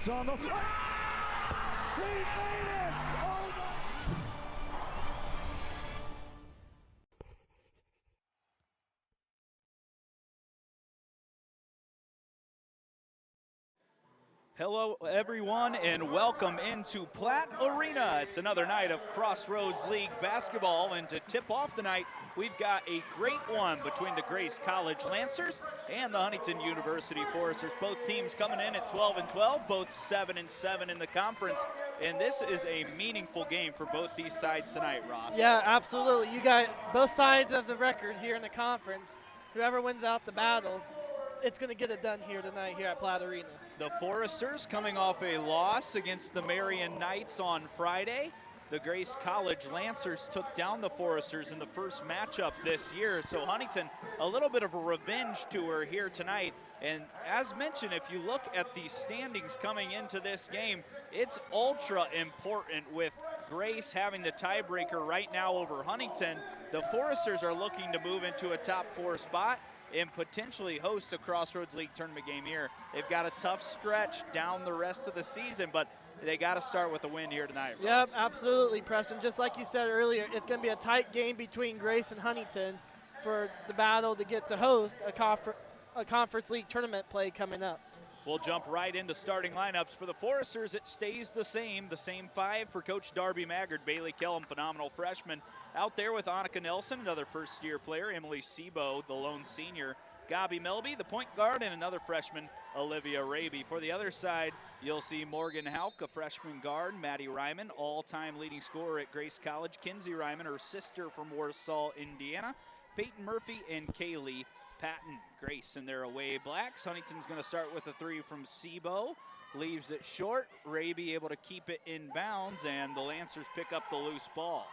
Grace on the... Ah! He made it! Oh, no! Hello, everyone, and welcome into Platte Arena. It's another night of Crossroads League basketball, and to tip off the night, we've got a great one between the Grace College Lancers and the Huntington University Foresters. Both teams coming in at 12-12, both 7-7 in the conference, and this is a meaningful game for both these sides tonight, Ross. Yeah, absolutely. You got both sides of the record here in the conference. Whoever wins out the battle, it's going to get it done here tonight here at Platte Arena. The Foresters coming off a loss against the Marion Knights on Friday. The Grace College Lancers took down the Foresters in the first matchup this year. So Huntington, a little bit of a revenge tour here tonight. And as mentioned, if you look at the standings coming into this game, it's ultra important with Grace having the tiebreaker right now over Huntington. The Foresters are looking to move into a top 4 spot and potentially host a Crossroads League tournament game here. They've got a tough stretch down the rest of the season, but they got to start with a win here tonight, Ross. Yep, absolutely, Preston. Just like you said earlier, it's going to be a tight game between Grace and Huntington for the battle to get to host a Conference League tournament play coming up. We'll jump right into starting lineups. For the Foresters, it stays the same 5 for Coach Darby Maggard. Bailey Kellum, phenomenal freshman, out there with Annika Nelson, another first-year player. Emily Sebo, the lone senior. Gabi Melby, the point guard, and another freshman, Olivia Raby. For the other side, you'll see Morgan Hauk, a freshman guard. Maddie Ryman, all-time leading scorer at Grace College. Kinsey Ryman, her sister from Warsaw, Indiana. Peyton Murphy and Kaylee Patton. Grace in their away blacks. Huntington's going to start with a 3 from Sebo. Leaves it short. Raby able to keep it in bounds, and the Lancers pick up the loose ball.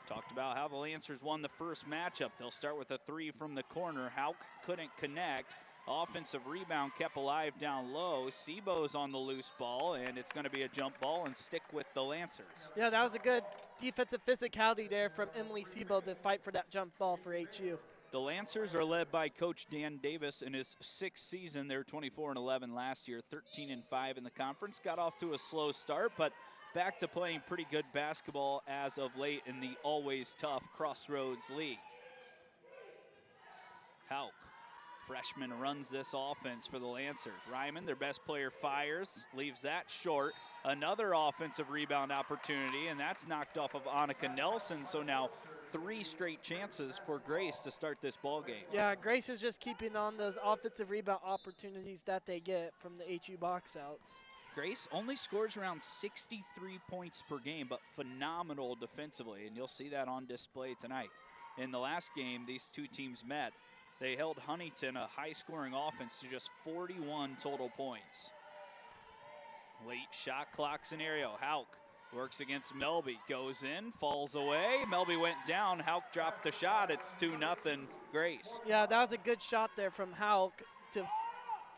Talked about how the Lancers won the first matchup. They'll start with a 3 from the corner. Hauk couldn't connect. Offensive rebound kept alive down low. Sebo's on the loose ball, and it's going to be a jump ball and stick with the Lancers. Yeah, that was a good defensive physicality there from Emily Sebo to fight for that jump ball for HU. The Lancers are led by Coach Dan Davis in his 6th season. They were 24-11 last year, 13-5 in the conference. Got off to a slow start, but back to playing pretty good basketball as of late in the always tough Crossroads League. Hauk, freshman, runs this offense for the Lancers. Ryman, their best player, fires, leaves that short. Another offensive rebound opportunity, and that's knocked off of Annika Nelson. So now 3 straight chances for Grace to start this ball game. Yeah, Grace is just keeping on those offensive rebound opportunities that they get from the HU box outs. Grace only scores around 63 points per game, but phenomenal defensively, and you'll see that on display tonight. In the last game these two teams met, they held Huntington, a high-scoring offense, to just 41 total points. Late shot clock scenario. Hauk works against Melby, goes in, falls away. Melby went down, Hauk dropped the shot. It's 2-0 Grace. Yeah, that was a good shot there from Hauk to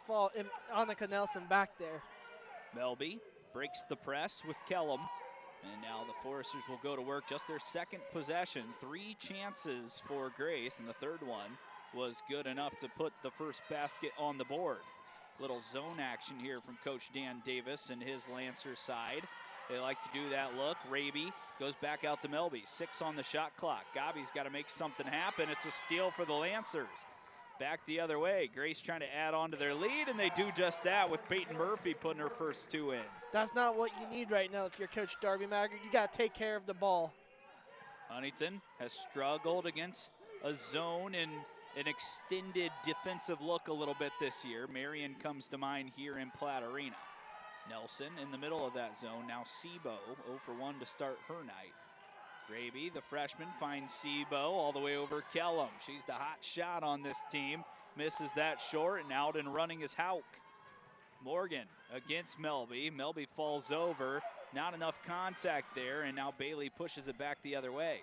fall in Annika Nelson back there. Melby breaks the press with Kellum, and now the Foresters will go to work. Just their 2nd possession. 3 chances for Grace, and the 3rd one was good enough to put the first basket on the board. Little zone action here from Coach Dan Davis and his Lancer side. They like to do that look. Raby goes back out to Melby. 6 on the shot clock. Gabi's got to make something happen. It's a steal for the Lancers. Back the other way. Grace trying to add on to their lead, and they do just that with Peyton Murphy putting her first 2 in. That's not what you need right now if you're Coach Darby Maggard. You got to take care of the ball. Huntington has struggled against a zone and an extended defensive look a little bit this year. Marion comes to mind here in Platte Arena. Nelson in the middle of that zone. Now Sebo 0 for 1 to start her night. Raby, the freshman, finds Sebo all the way over Kellum. She's the hot shot on this team. Misses that short, and out and running is Hauk. Morgan against Melby. Melby falls over. Not enough contact there, and now Bailey pushes it back the other way.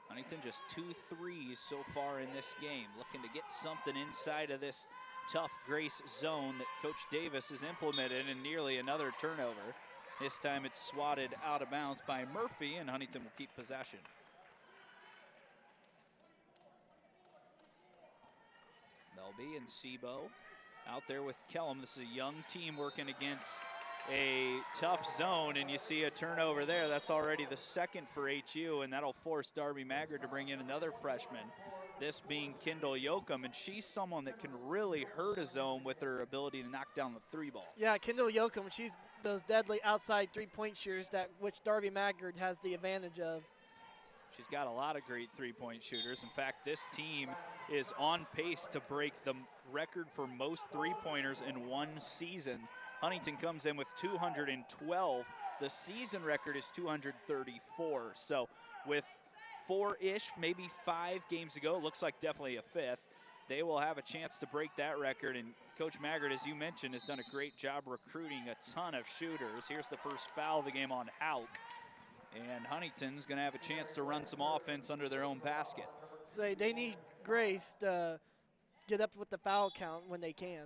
Huntington just 2 threes so far in this game. Looking to get something inside of this tough Grace zone that Coach Davis has implemented, and nearly another turnover. This time it's swatted out of bounds by Murphy, and Huntington will keep possession. Melby and Sebo out there with Kellum. This is a young team working against a tough zone, and you see a turnover there. That's already the second for HU, and that'll force Darby Maggard to bring in another freshman, this being Kendall Yoakum, and she's someone that can really hurt a zone with her ability to knock down the three ball. Yeah, Kendall Yoakum, she's those deadly outside three-point shooters that which Darby Maggard has the advantage of. She's got a lot of great three-point shooters. In fact, this team is on pace to break the record for most three-pointers in one season. Huntington comes in with 212. The season record is 234. So with 4-ish, maybe 5 games to go, looks like definitely a fifth, they will have a chance to break that record. And Coach Maggard, as you mentioned, has done a great job recruiting a ton of shooters. Here's the first foul of the game on Hauk. And Huntington's going to have a chance to run some offense under their own basket. So they need Grace to get up with the foul count when they can.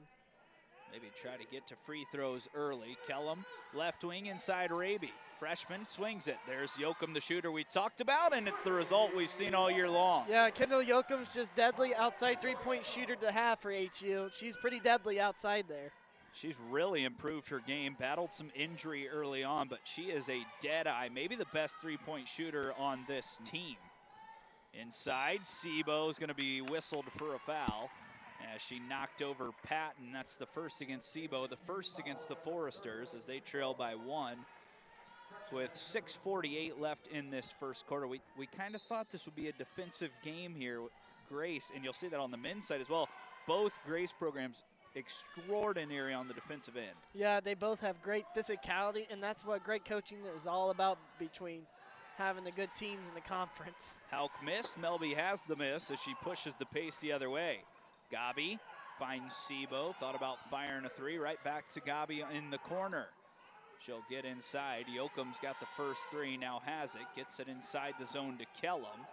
Maybe try to get to free throws early. Kellum, left wing inside Raby. Freshman swings it. There's Yoakum, the shooter we talked about, and it's the result we've seen all year long. Yeah, Kendall Yoakum's just deadly outside three-point shooter to have for HU. She's pretty deadly outside there. She's really improved her game, battled some injury early on, but she is a dead eye, maybe the best three-point shooter on this team. Inside, Sebo is going to be whistled for a foul as she knocked over Patton. That's the first against Sebo, the first against the Foresters as they trail by 1 with 6:48 left in this first quarter. We kind of thought this would be a defensive game here with Grace, and you'll see that on the men's side as well. Both Grace programs extraordinary on the defensive end. Yeah, they both have great physicality, and that's what great coaching is all about between having the good teams in the conference. Hauk missed. Melby has the miss as she pushes the pace the other way. Gabi finds Sebo, thought about firing a three, right back to Gabi in the corner. She'll get inside. Yoakum's got the first three, now has it, gets it inside the zone to Kellum,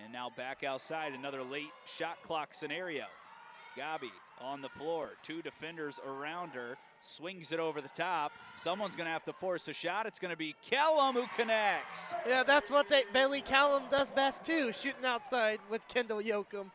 and now back outside, another late shot clock scenario. Gabi on the floor, 2 defenders around her, swings it over the top. Someone's going to have to force a shot. It's going to be Kellum who connects. Yeah, that's what Bailey Callum does best too, shooting outside with Kendall Yoakum.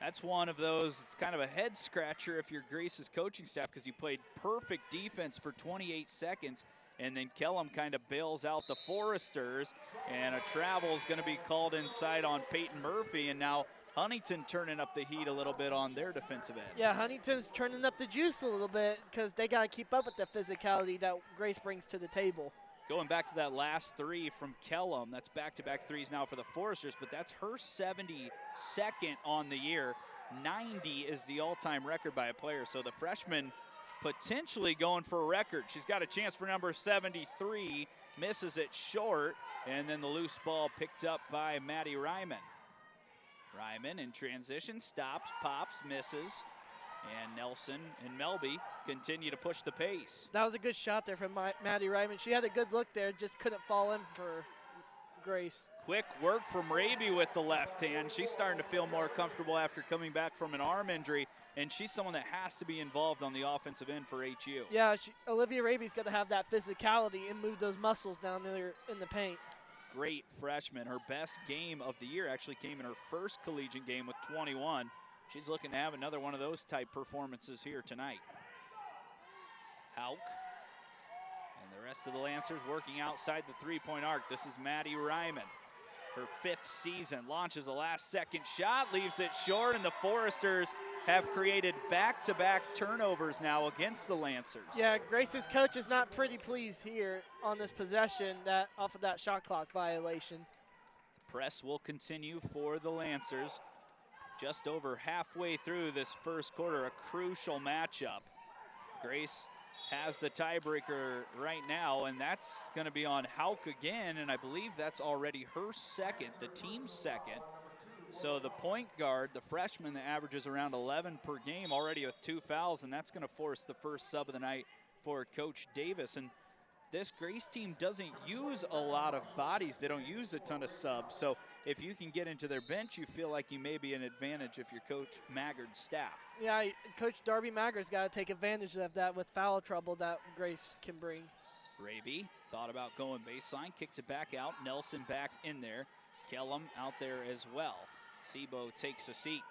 That's one of those, it's kind of a head scratcher if you're Grace's coaching staff, because you played perfect defense for 28 seconds, and then Kellum kind of bails out the Foresters, and a travel is going to be called inside on Peyton Murphy, and now Huntington turning up the heat a little bit on their defensive end. Yeah, Huntington's turning up the juice a little bit because they got to keep up with the physicality that Grace brings to the table. Going back to that last three from Kellum, that's back-to-back threes now for the Foresters, but that's her 72nd on the year. 90 is the all-time record by a player, so the freshman potentially going for a record. She's got a chance for number 73, misses it short, and then the loose ball picked up by Maddie Ryman. Ryman in transition, stops, pops, misses, and Nelson and Melby continue to push the pace. That was a good shot there from Maddie Ryman. She had a good look there, just couldn't fall in for Grace. Quick work from Raby with the left hand. She's starting to feel more comfortable after coming back from an arm injury, and she's someone that has to be involved on the offensive end for HU. Yeah, Olivia Raby's got to have that physicality and move those muscles down there in the paint. Great freshman. Her best game of the year actually came in her first collegiate game with 21. She's looking to have another one of those type performances here tonight. Hauk. And the rest of the Lancers working outside the three-point arc. This is Maddie Ryman. Her 5th season, launches a last-second shot, leaves it short, and the Foresters have created back-to-back turnovers now against the Lancers. Yeah, Grace's coach is not pretty pleased here on this possession off of that shot clock violation. The press will continue for the Lancers. Just over halfway through this first quarter, a crucial matchup. Grace has the tiebreaker right now, and that's going to be on Hauk again, and I believe that's already her second, the team's second. So the point guard, the freshman that averages around 11 per game, already with 2 fouls, and that's going to force the first sub of the night for Coach Davis. And this Grace team doesn't use a lot of bodies. They don't use a ton of subs. So if you can get into their bench, you feel like you may be an advantage if you're Coach Maggard's staff. Yeah, Coach Darby Maggard's got to take advantage of that with foul trouble that Grace can bring. Raby thought about going baseline, kicks it back out. Nelson back in there. Kellum out there as well. Sebo takes a seat.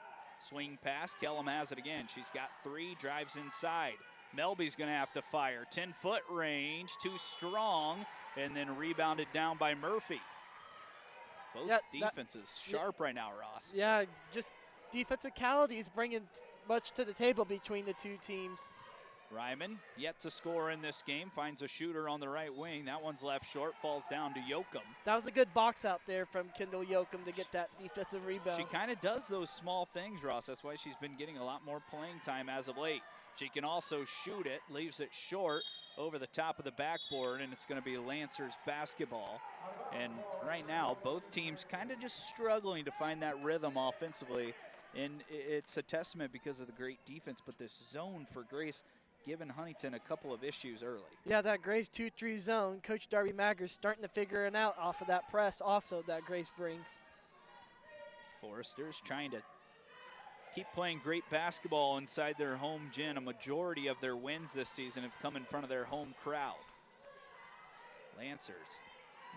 Swing pass, Kellum has it again. She's got 3, drives inside. Melby's gonna have to fire. 10-foot range, too strong, and then rebounded down by Murphy. Both defenses sharp right now, Ross. Yeah, just defensivity is bringing much to the table between the two teams. Ryman yet to score in this game, finds a shooter on the right wing. That one's left short, falls down to Yoakum. That was a good box out there from Kendall Yoakum to get that defensive rebound. She kind of does those small things, Ross. That's why she's been getting a lot more playing time as of late. She can also shoot it, leaves it short over the top of the backboard, and it's going to be Lancers basketball. And right now, both teams kind of just struggling to find that rhythm offensively. And it's a testament because of the great defense, but this zone for Grace given Huntington a couple of issues early. Yeah, that Grace 2-3 zone, Coach Darby Magger's starting to figure it out off of that press also that Grace brings. Foresters trying to keep playing great basketball inside their home gym. A majority of their wins this season have come in front of their home crowd. Lancers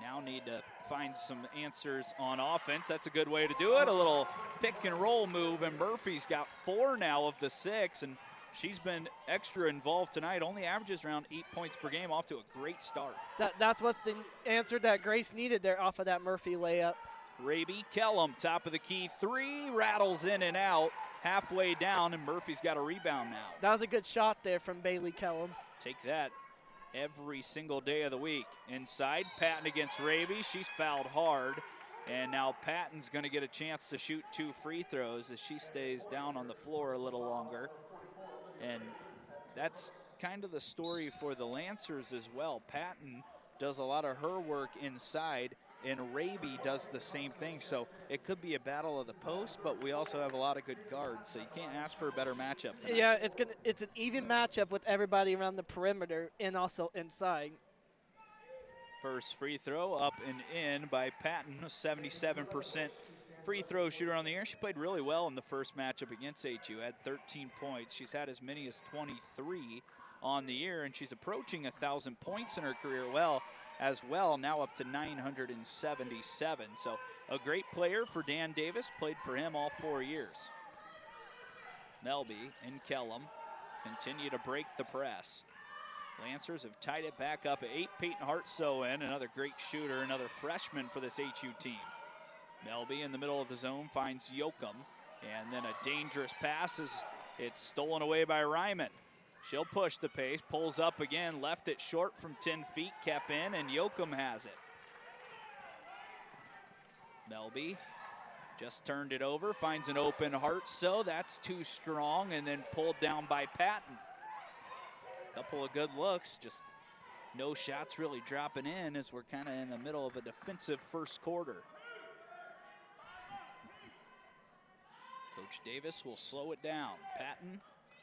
now need to find some answers on offense. That's a good way to do it. A little pick and roll move, and Murphy's got 4 now of the 6, and she's been extra involved tonight. Only averages around 8 points per game, off to a great start. That's what the answer that Grace needed there off of that Murphy layup. Raby Kellum, top of the key 3, rattles in and out, halfway down, and Murphy's got a rebound now. That was a good shot there from Bailey Kellum. Take that every single day of the week. Inside, Patton against Raby. She's fouled hard, and now Patton's going to get a chance to shoot 2 free throws as she stays down on the floor a little longer. And that's kind of the story for the Lancers as well. Patton does a lot of her work inside, and Raby does the same thing. So it could be a battle of the post, but we also have a lot of good guards, so you can't ask for a better matchup tonight. Yeah, it's an even matchup with everybody around the perimeter and also inside. First free throw up and in by Patton, a 77% free throw shooter on the year. She played really well in the first matchup against HU, had 13 points. She's had as many as 23 on the year, and she's approaching 1,000 points in her career as well, now up to 977. So a great player for Dan Davis, played for him all 4 years. Melby and Kellum continue to break the press. Lancers have tied it back up at 8. Peyton Hart-So in, another great shooter, another freshman for this HU team. Melby in the middle of the zone finds Yoakum, and then a dangerous pass as it's stolen away by Ryman. She'll push the pace, pulls up again, left it short from 10 feet, kept in, and Yoakum has it. Melby just turned it over, finds an open Hart-So, that's too strong, and then pulled down by Patton. Couple of good looks, just no shots really dropping in as we're kind of in the middle of a defensive first quarter. Coach Davis will slow it down. Patton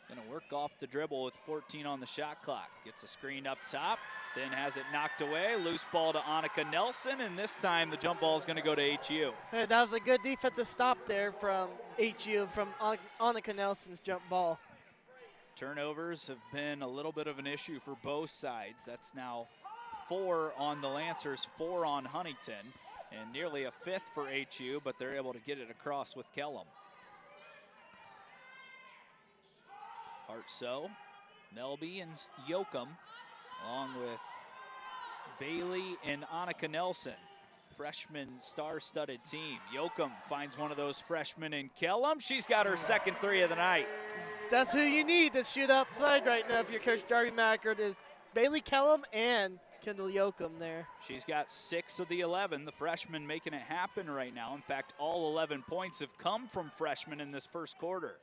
gonna work off the dribble with 14 on the shot clock. Gets a screen up top, then has it knocked away. Loose ball to Annika Nelson, and this time the jump ball is gonna go to HU. Hey, that was a good defensive stop there from HU, from Annika Nelson's jump ball. Turnovers have been a little bit of an issue for both sides. That's now 4 on the Lancers, 4 on Huntington, and nearly a 5th for HU, but they're able to get it across with Kellum. Hart-So, Melby, and Yoakum, along with Bailey and Annika Nelson. Freshman star-studded team. Yoakum finds one of those freshmen in Kellum. She's got her second 3 of the night. That's who you need to shoot outside right now if you're Coach Darby Maggard, is Bailey Kellum and Kendall Yoakum there. She's got 6 of the 11, the freshman making it happen right now. In fact, all 11 points have come from freshmen in this first quarter.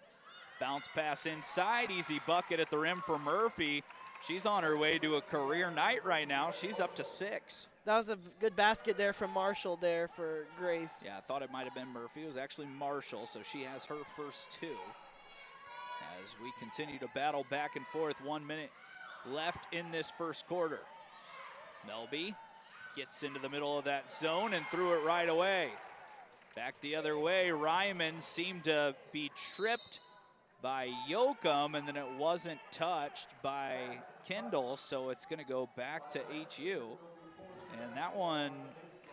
Bounce pass inside, easy bucket at the rim for Murphy. She's on her way to a career night right now. She's up to 6. That was a good basket there from Marshall there for Grace. Yeah, I thought it might have been Murphy. It was actually Marshall, so she has her first 2. As we continue to battle back and forth, 1 minute left in this first quarter. Melby gets into the middle of that zone and threw it right away. Back the other way, Ryman seemed to be tripped by Yoakum, and then it wasn't touched by Kendall, so it's going to go back to HU. And that one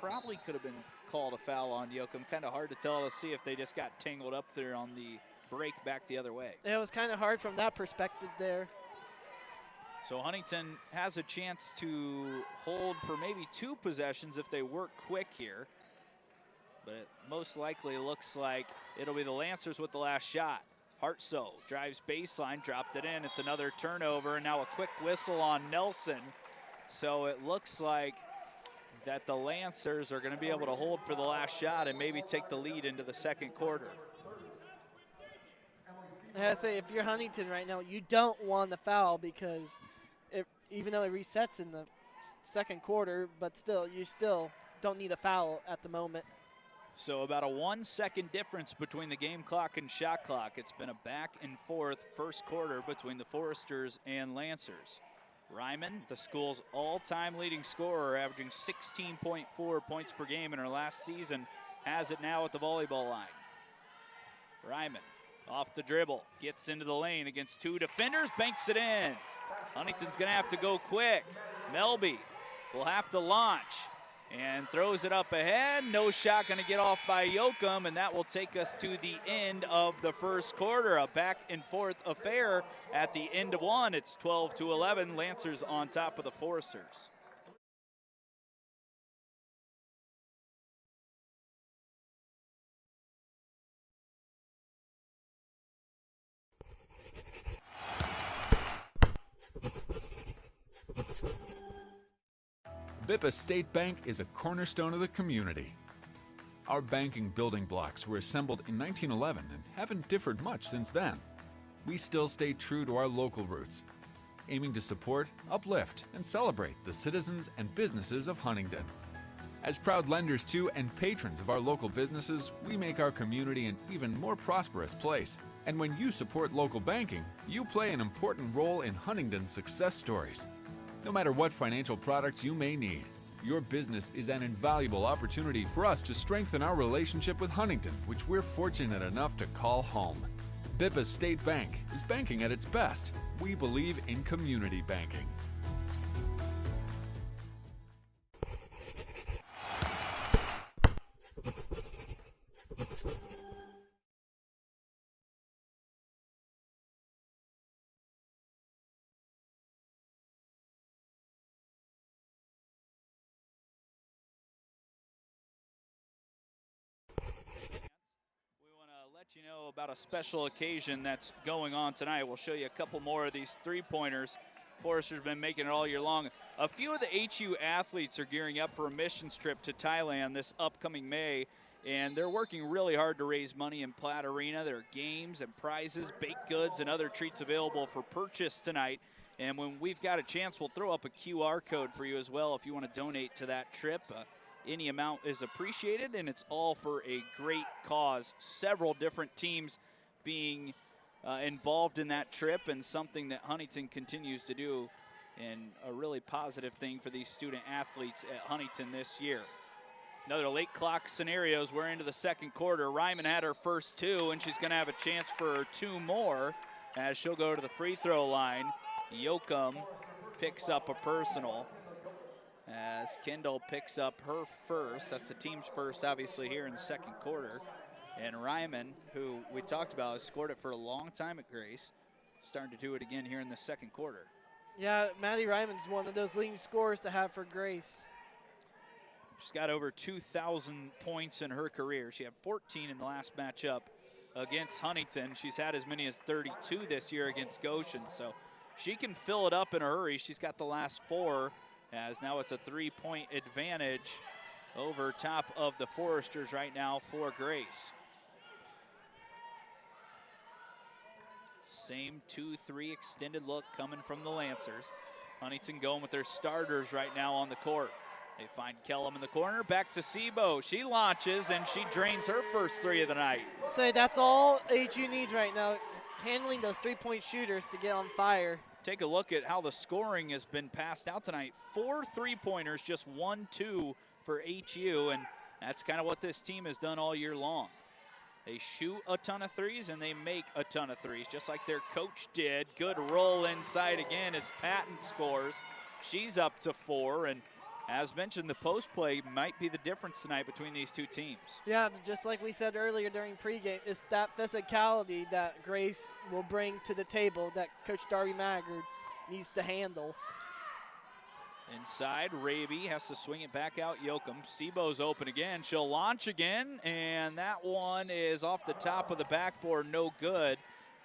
probably could have been called a foul on Yoakum. Kind of hard to tell to see if they just got tangled up there on the break back the other way. It was kind of hard from that perspective there. So Huntington has a chance to hold for maybe 2 possessions if they work quick here. But it most likely looks like it'll be the Lancers with the last shot. Hartsoe drives baseline, dropped it in. It's another turnover, and now a quick whistle on Nelson. So it looks like that the Lancers are going to be able to hold for the last shot and maybe take the lead into the second quarter. I gotta say, if you're Huntington right now, you don't want the foul because even though it resets in the second quarter, but still, you still don't need a foul at the moment. So about a 1 second difference between the game clock and shot clock. It's been a back and forth first quarter between the Foresters and Lancers. Ryman, the school's all-time leading scorer, averaging 16.4 points per game in her last season, has it now at the volleyball line. Ryman off the dribble, gets into the lane against 2 defenders, banks it in. Huntington's gonna have to go quick. Melby will have to launch and throws it up ahead. No shot gonna get off by Yoakum, and that will take us to the end of the first quarter. A back and forth affair at the end of one. It's 12-11, Lancers on top of the Foresters. Bippa State Bank is a cornerstone of the community. Our banking building blocks were assembled in 1911 and haven't differed much since then. We still stay true to our local roots, aiming to support, uplift, and celebrate the citizens and businesses of Huntington. As proud lenders to and patrons of our local businesses, we make our community an even more prosperous place. And when you support local banking, you play an important role in Huntington's success stories. No matter what financial products you may need, your business is an invaluable opportunity for us to strengthen our relationship with Huntington, which we're fortunate enough to call home. Bippa State Bank is banking at its best. We believe in community banking. Let you know about a special occasion that's going on tonight. We'll show you a couple more of these three-pointers. Foresters have been making it all year long. A few of the HU athletes are gearing up for a missions trip to Thailand this upcoming May, and they're working really hard to raise money in Platt Arena. There are games and prizes, baked goods, and other treats available for purchase tonight. And when we've got a chance, we'll throw up a QR code for you as well if you want to donate to that trip. Any amount is appreciated, and it's all for a great cause. Several different teams being involved in that trip, and something that Huntington continues to do, and a really positive thing for these student athletes at Huntington this year. Another late clock scenarios. We're into the second quarter. Ryman had her first 2, and she's going to have a chance for 2 more as she'll go to the free throw line. Yoakum picks up a personal, as Kendall picks up her first. That's the team's first, obviously, here in the second quarter. And Ryman, who we talked about, has scored it for a long time at Grace, starting to do it again here in the second quarter. Yeah, Maddie Ryman's one of those leading scorers to have for Grace. She's got over 2,000 points in her career. She had 14 in the last matchup against Huntington. She's had as many as 32 this year against Goshen, so she can fill it up in a hurry. She's got the last 4, as now it's a 3-point advantage over top of the Foresters right now for Grace. Same 2-3 extended look coming from the Lancers. Huntington going with their starters right now on the court. They find Kellum in the corner, back to Sebo. She launches and she drains her first 3 of the night. Say that's all HU needs right now, handling those 3-point shooters to get on fire. Take a look at how the scoring has been passed out tonight. 4 3-pointers, just 1-2 for HU, and that's kind of what this team has done all year long. They shoot a ton of threes and they make a ton of threes, just like their coach did. Good roll inside again as Patton scores. She's up to 4, and As mentioned, the post play might be the difference tonight between these two teams. Yeah, just like we said earlier during pregame, it's that physicality that Grace will bring to the table that Coach Darby Maggard needs to handle. Inside, Raby has to swing it back out Yoakum. Sebo's open again. She'll launch again, and that one is off the top of the backboard, no good.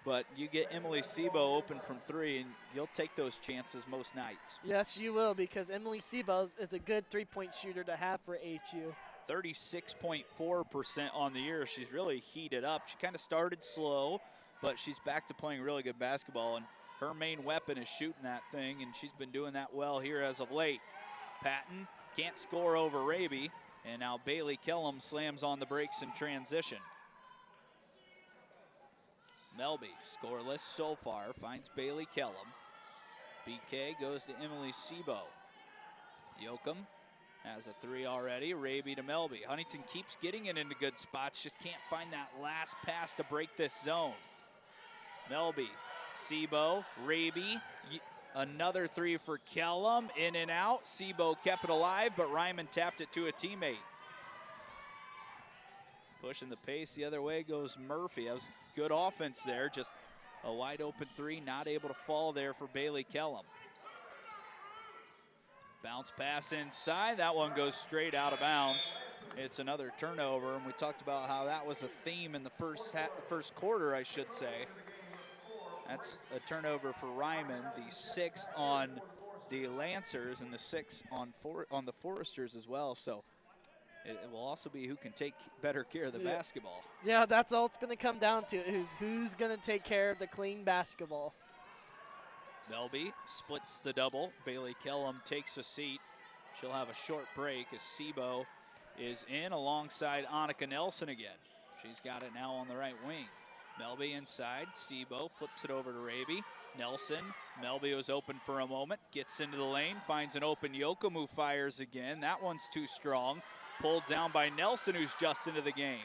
But you get Emily Sebo open from three, and you'll take those chances most nights. Yes, you will, because Emily Sebo is a good three-point shooter to have for HU. 36.4% on the year. She's really heated up. She kind of started slow, but she's back to playing really good basketball, and her main weapon is shooting that thing, and she's been doing that well here as of late. Patton can't score over Raby, and now Bailey Kellum slams on the brakes in transition. Melby, scoreless so far, finds Bailey Kellum. BK goes to Emily Sebo. Yoakum has a three already. Raby to Melby. Huntington keeps getting it into good spots, just can't find that last pass to break this zone. Melby, Sebo, Raby, another three for Kellum, in and out. Sebo kept it alive, but Ryman tapped it to a teammate. Pushing the pace the other way goes Murphy. That was good offense there, just a wide open three, not able to fall there for Bailey Kellum. Bounce pass inside, that one goes straight out of bounds. It's another turnover, and we talked about how that was a theme in the first quarter, I should say. That's a turnover for Ryman, the sixth on the Lancers and the sixth on the Foresters as well. So it will also be who can take better care of the basketball. Yeah, that's all it's going to come down to, is who's going to take care of the clean basketball. Melby splits the double. Bailey Kellum takes a seat. She'll have a short break as Sebo is in alongside Annika Nelson again. She's got it now on the right wing. Melby inside, Sebo flips it over to Raby. Nelson, Melby was open for a moment, gets into the lane, finds an open Yoakum who fires again. That one's too strong. Pulled down by Nelson, who's just into the game.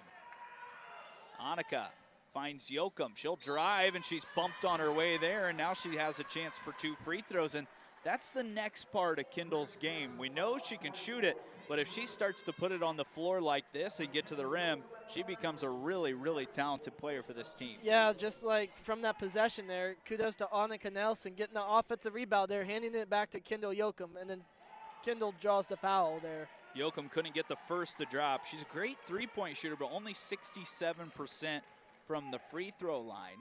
Annika finds Yoakum. She'll drive, and she's bumped on her way there, and now she has a chance for two free throws, and that's the next part of Kendall's game. We know she can shoot it, but if she starts to put it on the floor like this and get to the rim, she becomes a really, really talented player for this team. Yeah, just like from that possession there, kudos to Annika Nelson getting the offensive rebound there, handing it back to Kendall Yoakum, and then Kendall draws the foul there. Yoakum couldn't get the first to drop. She's a great three-point shooter, but only 67% from the free throw line.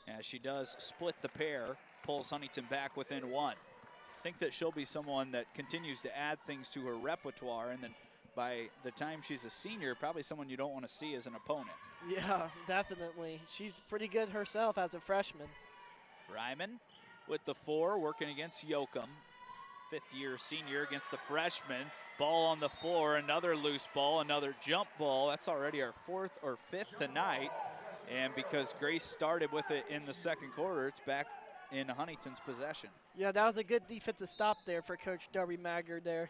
As she does split the pair, pulls Huntington back within one. I think that she'll be someone that continues to add things to her repertoire, and then by the time she's a senior, probably someone you don't want to see as an opponent. Yeah, definitely. She's pretty good herself as a freshman. Ryman with the four, working against Yoakum. Fifth-year senior against the freshman. Ball on the floor, another loose ball, another jump ball. That's already our fourth or fifth tonight. And because Grace started with it in the second quarter, it's back in Huntington's possession. Yeah, that was a good defensive stop there for Coach Darby Maggard there.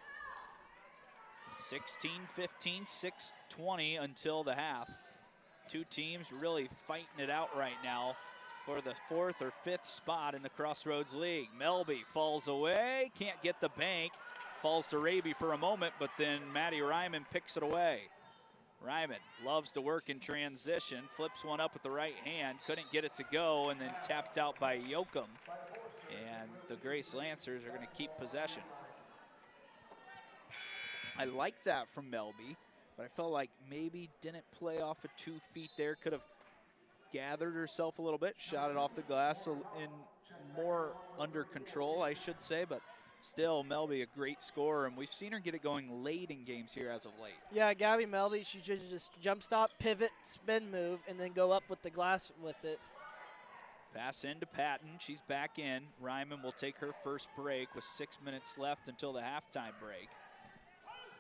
16-15, 6:20 until the half. Two teams really fighting it out right now for the fourth or fifth spot in the Crossroads League. Melby falls away, can't get the bank. Falls to Raby for a moment, but then Maddie Ryman picks it away. Ryman loves to work in transition, flips one up with the right hand, couldn't get it to go, and then tapped out by Yoakum. And the Grace Lancers are going to keep possession. I like that from Melby, but I felt like maybe didn't play off of 2 feet there. Could have gathered herself a little bit, shot it off the glass in more under control, I should say, but still, Melby, a great scorer, and we've seen her get it going late in games here as of late. Yeah, Gabby Melby, she should just jump stop, pivot, spin move, and then go up with the glass with it. Pass into Patton. She's back in. Ryman will take her first break with 6 minutes left until the halftime break.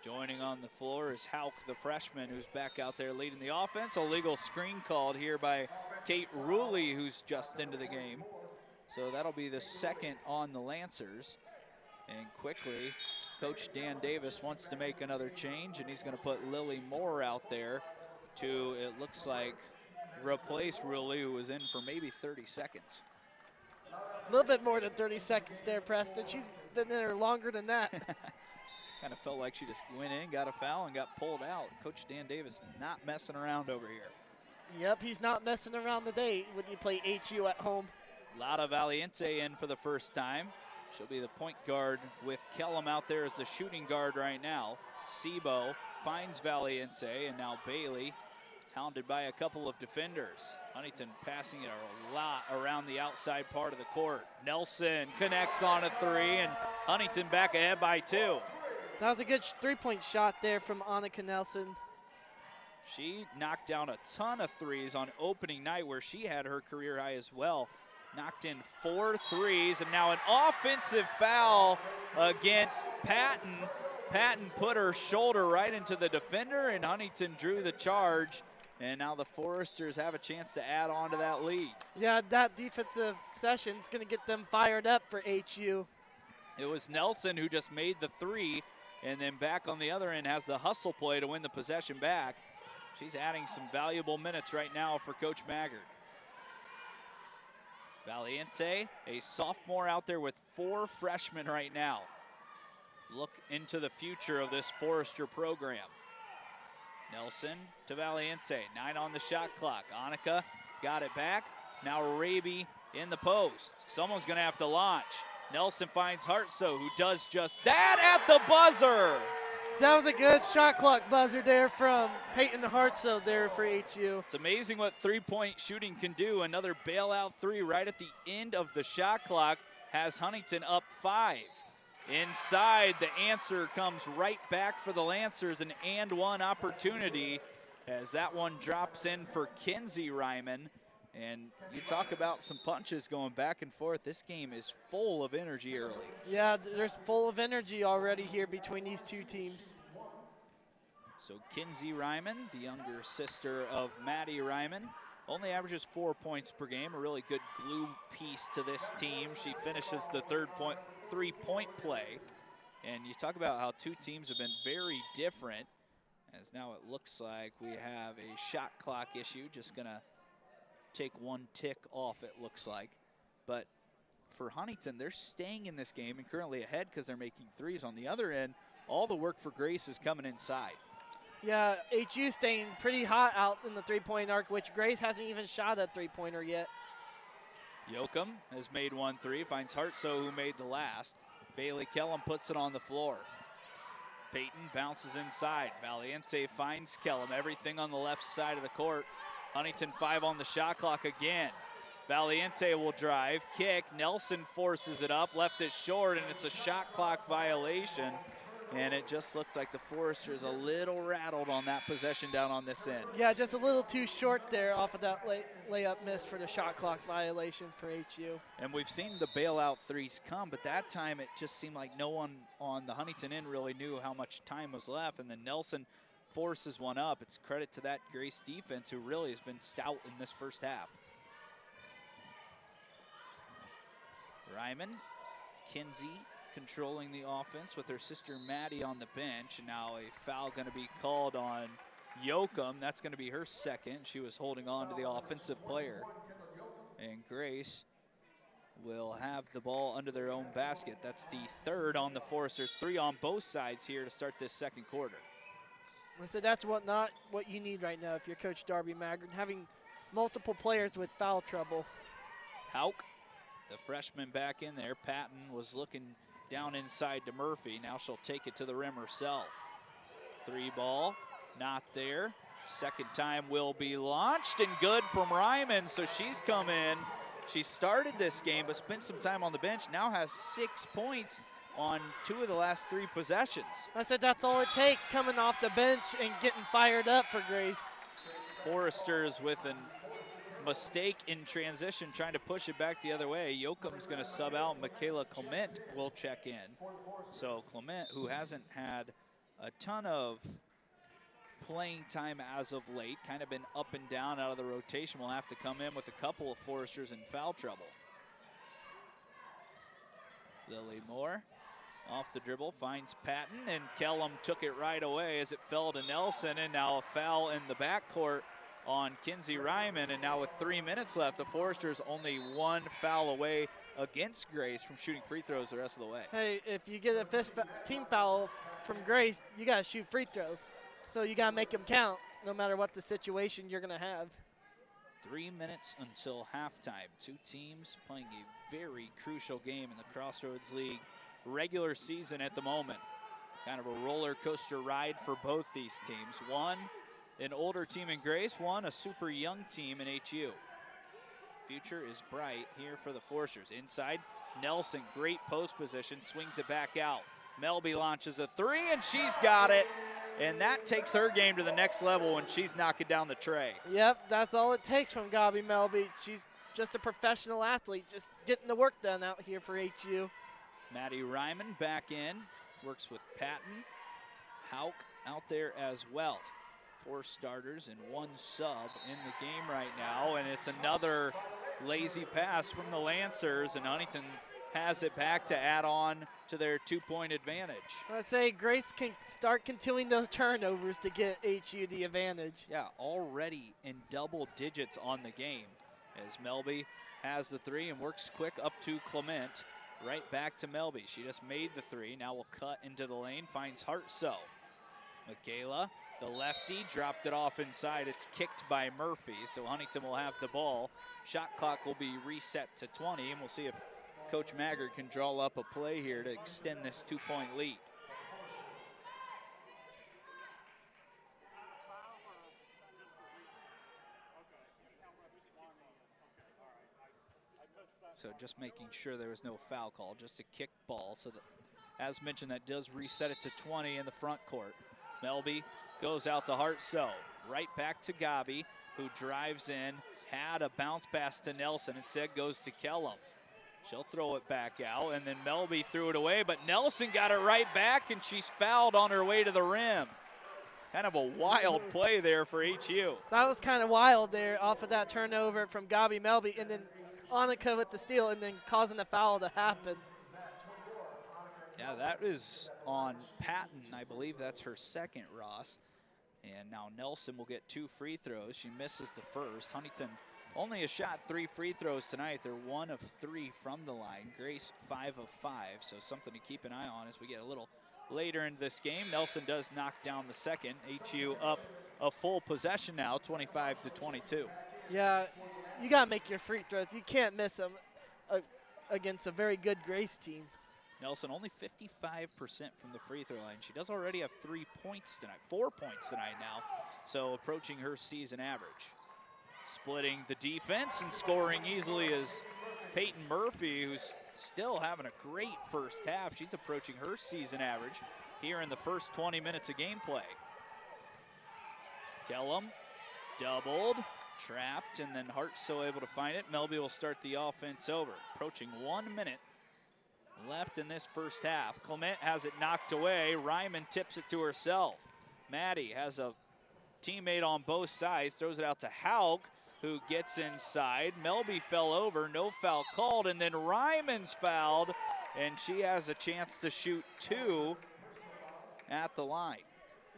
Joining on the floor is Hauk, the freshman, who's back out there leading the offense. A legal screen called here by Kate Ruley, who's just into the game. So that'll be the second on the Lancers. And quickly, Coach Dan Davis wants to make another change, and he's going to put Lily Moore out there to, it looks like, replace Ruley, who was in for maybe 30 seconds. A little bit more than 30 seconds there, Preston. She's been in there longer than that. Kind of felt like she just went in, got a foul, and got pulled out. Coach Dan Davis not messing around over here. Yep, he's not messing around today when you play HU at home. Lada Valiente in for the first time. She'll be the point guard with Kellum out there as the shooting guard right now. Sebo finds Valiente, and now Bailey hounded by a couple of defenders. Huntington passing it a lot around the outside part of the court. Nelson connects on a three, and Huntington back ahead by 2. That was a good three-point shot there from Annika Nelson. She knocked down a ton of threes on opening night where she had her career high as well. Knocked in 4 threes, and now an offensive foul against Patton. Patton put her shoulder right into the defender, and Huntington drew the charge. And now the Foresters have a chance to add on to that lead. Yeah, that defensive session is going to get them fired up for HU. It was Nelson who just made the 3, and then back on the other end has the hustle play to win the possession back. She's adding some valuable minutes right now for Coach Maggard. Valiente, a sophomore out there with 4 freshmen right now. Look into the future of this Forester program. Nelson to Valiente, 9 on the shot clock. Annika got it back. Now Raby in the post. Someone's gonna have to launch. Nelson finds Hartso, who does just that at the buzzer. That was a good shot clock buzzer there from Peyton Hartso there for HU. It's amazing what three-point shooting can do. Another bailout 3 right at the end of the shot clock has Huntington up 5. Inside, the answer comes right back for the Lancers, an and-one opportunity as that one drops in for Kinsey Ryman. And you talk about some punches going back and forth. This game is full of energy early. Yeah, there's full of energy already here between these two teams. So Kinsey Ryman, the younger sister of Maddie Ryman, only averages 4 points per game, a really good glue piece to this team. She finishes the three-point play. And you talk about how two teams have been very different, as now it looks like we have a shot clock issue, just gonna take 1 tick off, it looks like. But for Huntington, they're staying in this game and currently ahead because they're making threes. On the other end, all the work for Grace is coming inside. Yeah, HU staying pretty hot out in the three-point arc, which Grace hasn't even shot a three-pointer yet. Yoakum has made 1 3, finds Hartso, who made the last. Bailey Kellum puts it on the floor. Peyton bounces inside. Valiente finds Kellum, everything on the left side of the court. Huntington 5 on the shot clock again. Valiente will drive, kick. Nelson forces it up, left it short, and it's a shot clock violation. And it just looked like the Foresters a little rattled on that possession down on this end. Yeah, just a little too short there off of that layup miss for the shot clock violation for HU. And we've seen the bailout 3s come, but that time it just seemed like no one on the Huntington end really knew how much time was left. And then Nelson forces one up. It's credit to that Grace defense, who really has been stout in this first half. Ryman, Kinsey controlling the offense with her sister Maddie on the bench. And now a foul going to be called on Yoakum. That's going to be her second. She was holding on to the offensive player. And Grace will have the ball under their own basket. That's the 3rd on the Foresters. 3 on both sides here to start this second quarter. So that's not what you need right now if you're Coach Darby Maggard, having multiple players with foul trouble. Hauk, the freshman, back in there. Patton was looking down inside to Murphy. Now she'll take it to the rim herself. 3 ball, not there. Second time will be launched and good from Ryman. So she's come in. She started this game but spent some time on the bench. Now has 6 points on 2 of the last 3 possessions. I said that's all it takes, coming off the bench and getting fired up for Grace. Foresters with a mistake in transition, trying to push it back the other way. Yoakum's going to sub out. Michaela Clement will check in. So Clement, who hasn't had a ton of playing time as of late, kind of been up and down out of the rotation, will have to come in with a couple of Foresters in foul trouble. Lily Moore off the dribble, finds Patton, and Kellum took it right away as it fell to Nelson, and now a foul in the backcourt on Kinsey Ryman. And now with 3 minutes left, the Foresters only 1 foul away against Grace from shooting free throws the rest of the way. Hey, if you get a 5th team foul from Grace, you got to shoot free throws. So you got to make them count no matter what the situation you're going to have. 3 minutes until halftime. Two teams playing a very crucial game in the Crossroads League regular season at the moment. Kind of a roller coaster ride for both these teams. One, an older team in Grace, one, a super young team in HU. Future is bright here for the Foresters. Inside, Nelson, great post position, swings it back out. Melby launches a three, and she's got it. And that takes her game to the next level when she's knocking down the tray. Yep, that's all it takes from Gabi Melby. She's just a professional athlete, just getting the work done out here for HU. Maddie Ryman back in, works with Patton. Hauk out there as well. 4 starters and 1 sub in the game right now, and it's another lazy pass from the Lancers, and Huntington has it back to add on to their 2-point advantage. I'd say Grace can start continuing those turnovers to get HU the advantage. Yeah, already in double digits on the game as Melby has the 3 and works quick up to Clement. Right back to Melby. She just made the 3. Now will cut into the lane, finds Hartsoe. Michaela, the lefty, dropped it off inside. It's kicked by Murphy, so Huntington will have the ball. Shot clock will be reset to 20, and we'll see if Coach Maggard can draw up a play here to extend this 2-point lead. So just making sure there was no foul call, just a kick ball. So that, as mentioned, that does reset it to 20 in the front court. Melby goes out to Hartsoe, right back to Gabi, who drives in, had a bounce pass to Nelson, instead goes to Kellum. She'll throw it back out, and then Melby threw it away, but Nelson got it right back, and she's fouled on her way to the rim. Kind of a wild play there for HU. That was kind of wild there off of that turnover from Gabi Melby, and then Annika with the steal, and then causing the foul to happen. Yeah, that is on Patton. I believe that's her second, Ross. And now Nelson will get 2 free throws. She misses the first. Huntington only has shot 3 free throws tonight. They're 1 of 3 from the line. Grace 5 of 5, so something to keep an eye on as we get a little later into this game. Nelson does knock down the second. HU up a full possession now, 25-22. Yeah, you got to make your free throws. You can't miss them against a very good Grace team. Nelson only 55% from the free throw line. She does already have 3 points tonight, 4 points tonight now, so approaching her season average. Splitting the defense and scoring easily is Peyton Murphy, who's still having a great first half. She's approaching her season average here in the first 20 minutes of gameplay. Kellum doubled, trapped, and then Hartsoe able to find it. Melby will start the offense over. Approaching 1 minute left in this first half. Clement has it knocked away. Ryman tips it to herself. Maddie has a teammate on both sides, throws it out to Hauk, who gets inside. Melby fell over, no foul called, and then Ryman's fouled, and she has a chance to shoot 2 at the line.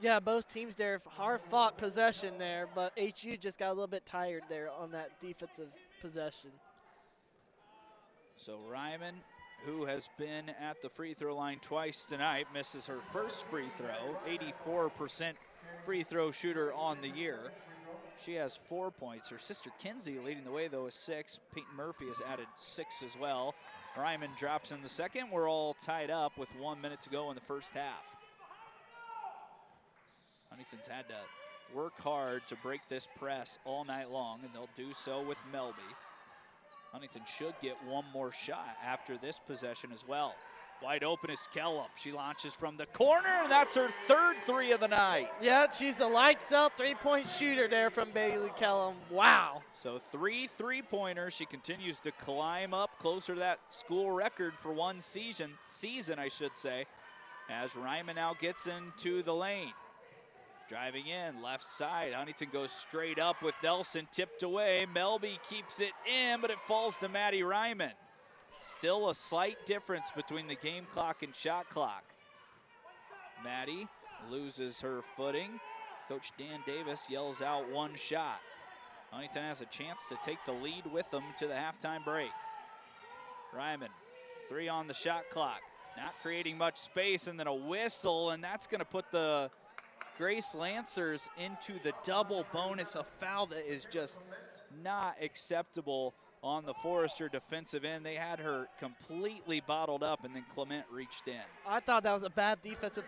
Yeah, both teams there, hard-fought possession there, but HU just got a little bit tired there on that defensive possession. So Ryman, who has been at the free throw line twice tonight, misses her first free throw, 84% free throw shooter on the year. She has 4 points. Her sister Kinsey leading the way though with 6. Peyton Murphy has added 6 as well. Ryman drops in the second. We're all tied up with 1 minute to go in the first half. Huntington's had to work hard to break this press all night long, and they'll do so with Melby. Huntington should get 1 more shot after this possession as well. Wide open is Kellum. She launches from the corner, and that's her 3rd 3 of the night. Yeah, she's a lights out 3-point shooter there from Bailey Kellum. Wow. So 3 3-pointers. She continues to climb up closer to that school record for one season, I should say, as Ryman now gets into the lane. Driving in, left side. Huntington goes straight up with Nelson tipped away. Melby keeps it in, but it falls to Maddie Ryman. Still a slight difference between the game clock and shot clock. Maddie loses her footing. Coach Dan Davis yells out 1 shot. Huntington has a chance to take the lead with them to the halftime break. Ryman, 3 on the shot clock. Not creating much space, and then a whistle, and that's going to put the Grace Lancers into the double bonus, a foul that is just not acceptable on the Forester defensive end. They had her completely bottled up, and then Clement reached in. I thought that was a bad defensive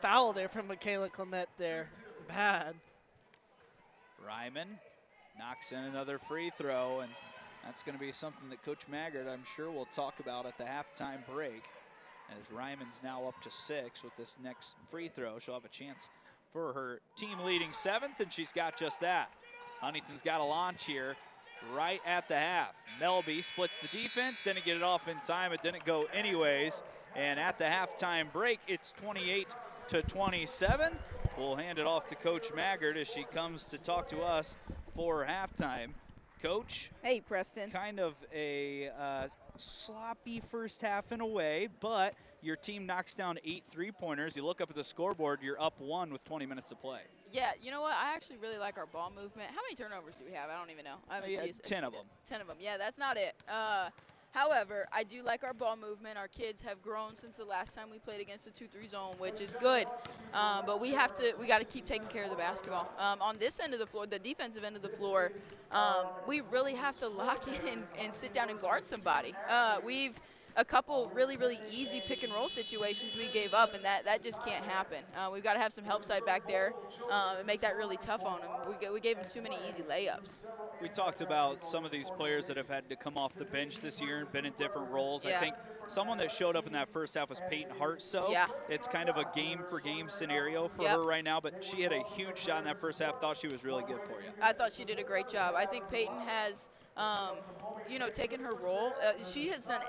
foul there from Michaela Clement there. Bad. Ryman knocks in another free throw, and that's going to be something that Coach Maggard, I'm sure, will talk about at the halftime break, as Ryman's now up to 6 with this next free throw. She'll have a chance for her team-leading 7th, and she's got just that. Huntington's got a launch here right at the half. Melby splits the defense, didn't get it off in time. It didn't go anyways, and at the halftime break, it's 28-27. We'll hand it off to Coach Maggard as she comes to talk to us for halftime. Coach. Hey, Preston. Kind of a sloppy first half in a way, but your team knocks down 8 3-pointers. You look up at the scoreboard, you're up 1 with 20 minutes to play. Yeah, you know what? I actually really like our ball movement. How many turnovers do we have? I don't even know. I haven't seen 10 of them. 10 of them. Yeah, that's not it. However, I do like our ball movement. Our kids have grown since the last time we played against the 2-3 zone, which is good. But we got to keep taking care of the basketball. On this end of the floor, the defensive end of the floor, we really have to lock in and sit down and guard somebody. We've a couple really, really easy pick and roll situations we gave up, and that just can't happen. We've got to have some help side back there and make that really tough on them. We gave them too many easy layups. We talked about some of these players that have had to come off the bench this year and been in different roles. Yeah. I think someone that showed up in that first half was Peyton Hartsoe. Yeah. It's kind of a game-for-game scenario for her right now, but she had a huge shot in that first half. Thought she was really good for you. I thought she did a great job. I think Peyton has taken her role. She has done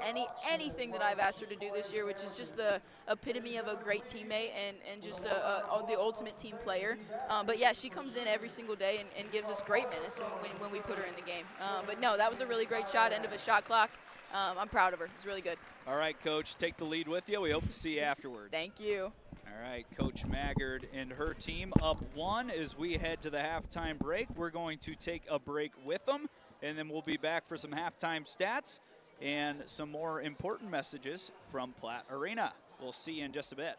anything that I've asked her to do this year, which is just the epitome of a great teammate and just the ultimate team player. But yeah, she comes in every single day and gives us great minutes when we put her in the game. But no, that was a really great shot, end of a shot clock. I'm proud of her. It's really good. All right, Coach, take the lead with you. We hope to see you afterwards. Thank you. All right, Coach Maggard and her team up 1 as we head to the halftime break. We're going to take a break with them, and then we'll be back for some halftime stats and some more important messages from Platte Arena. We'll see you in just a bit.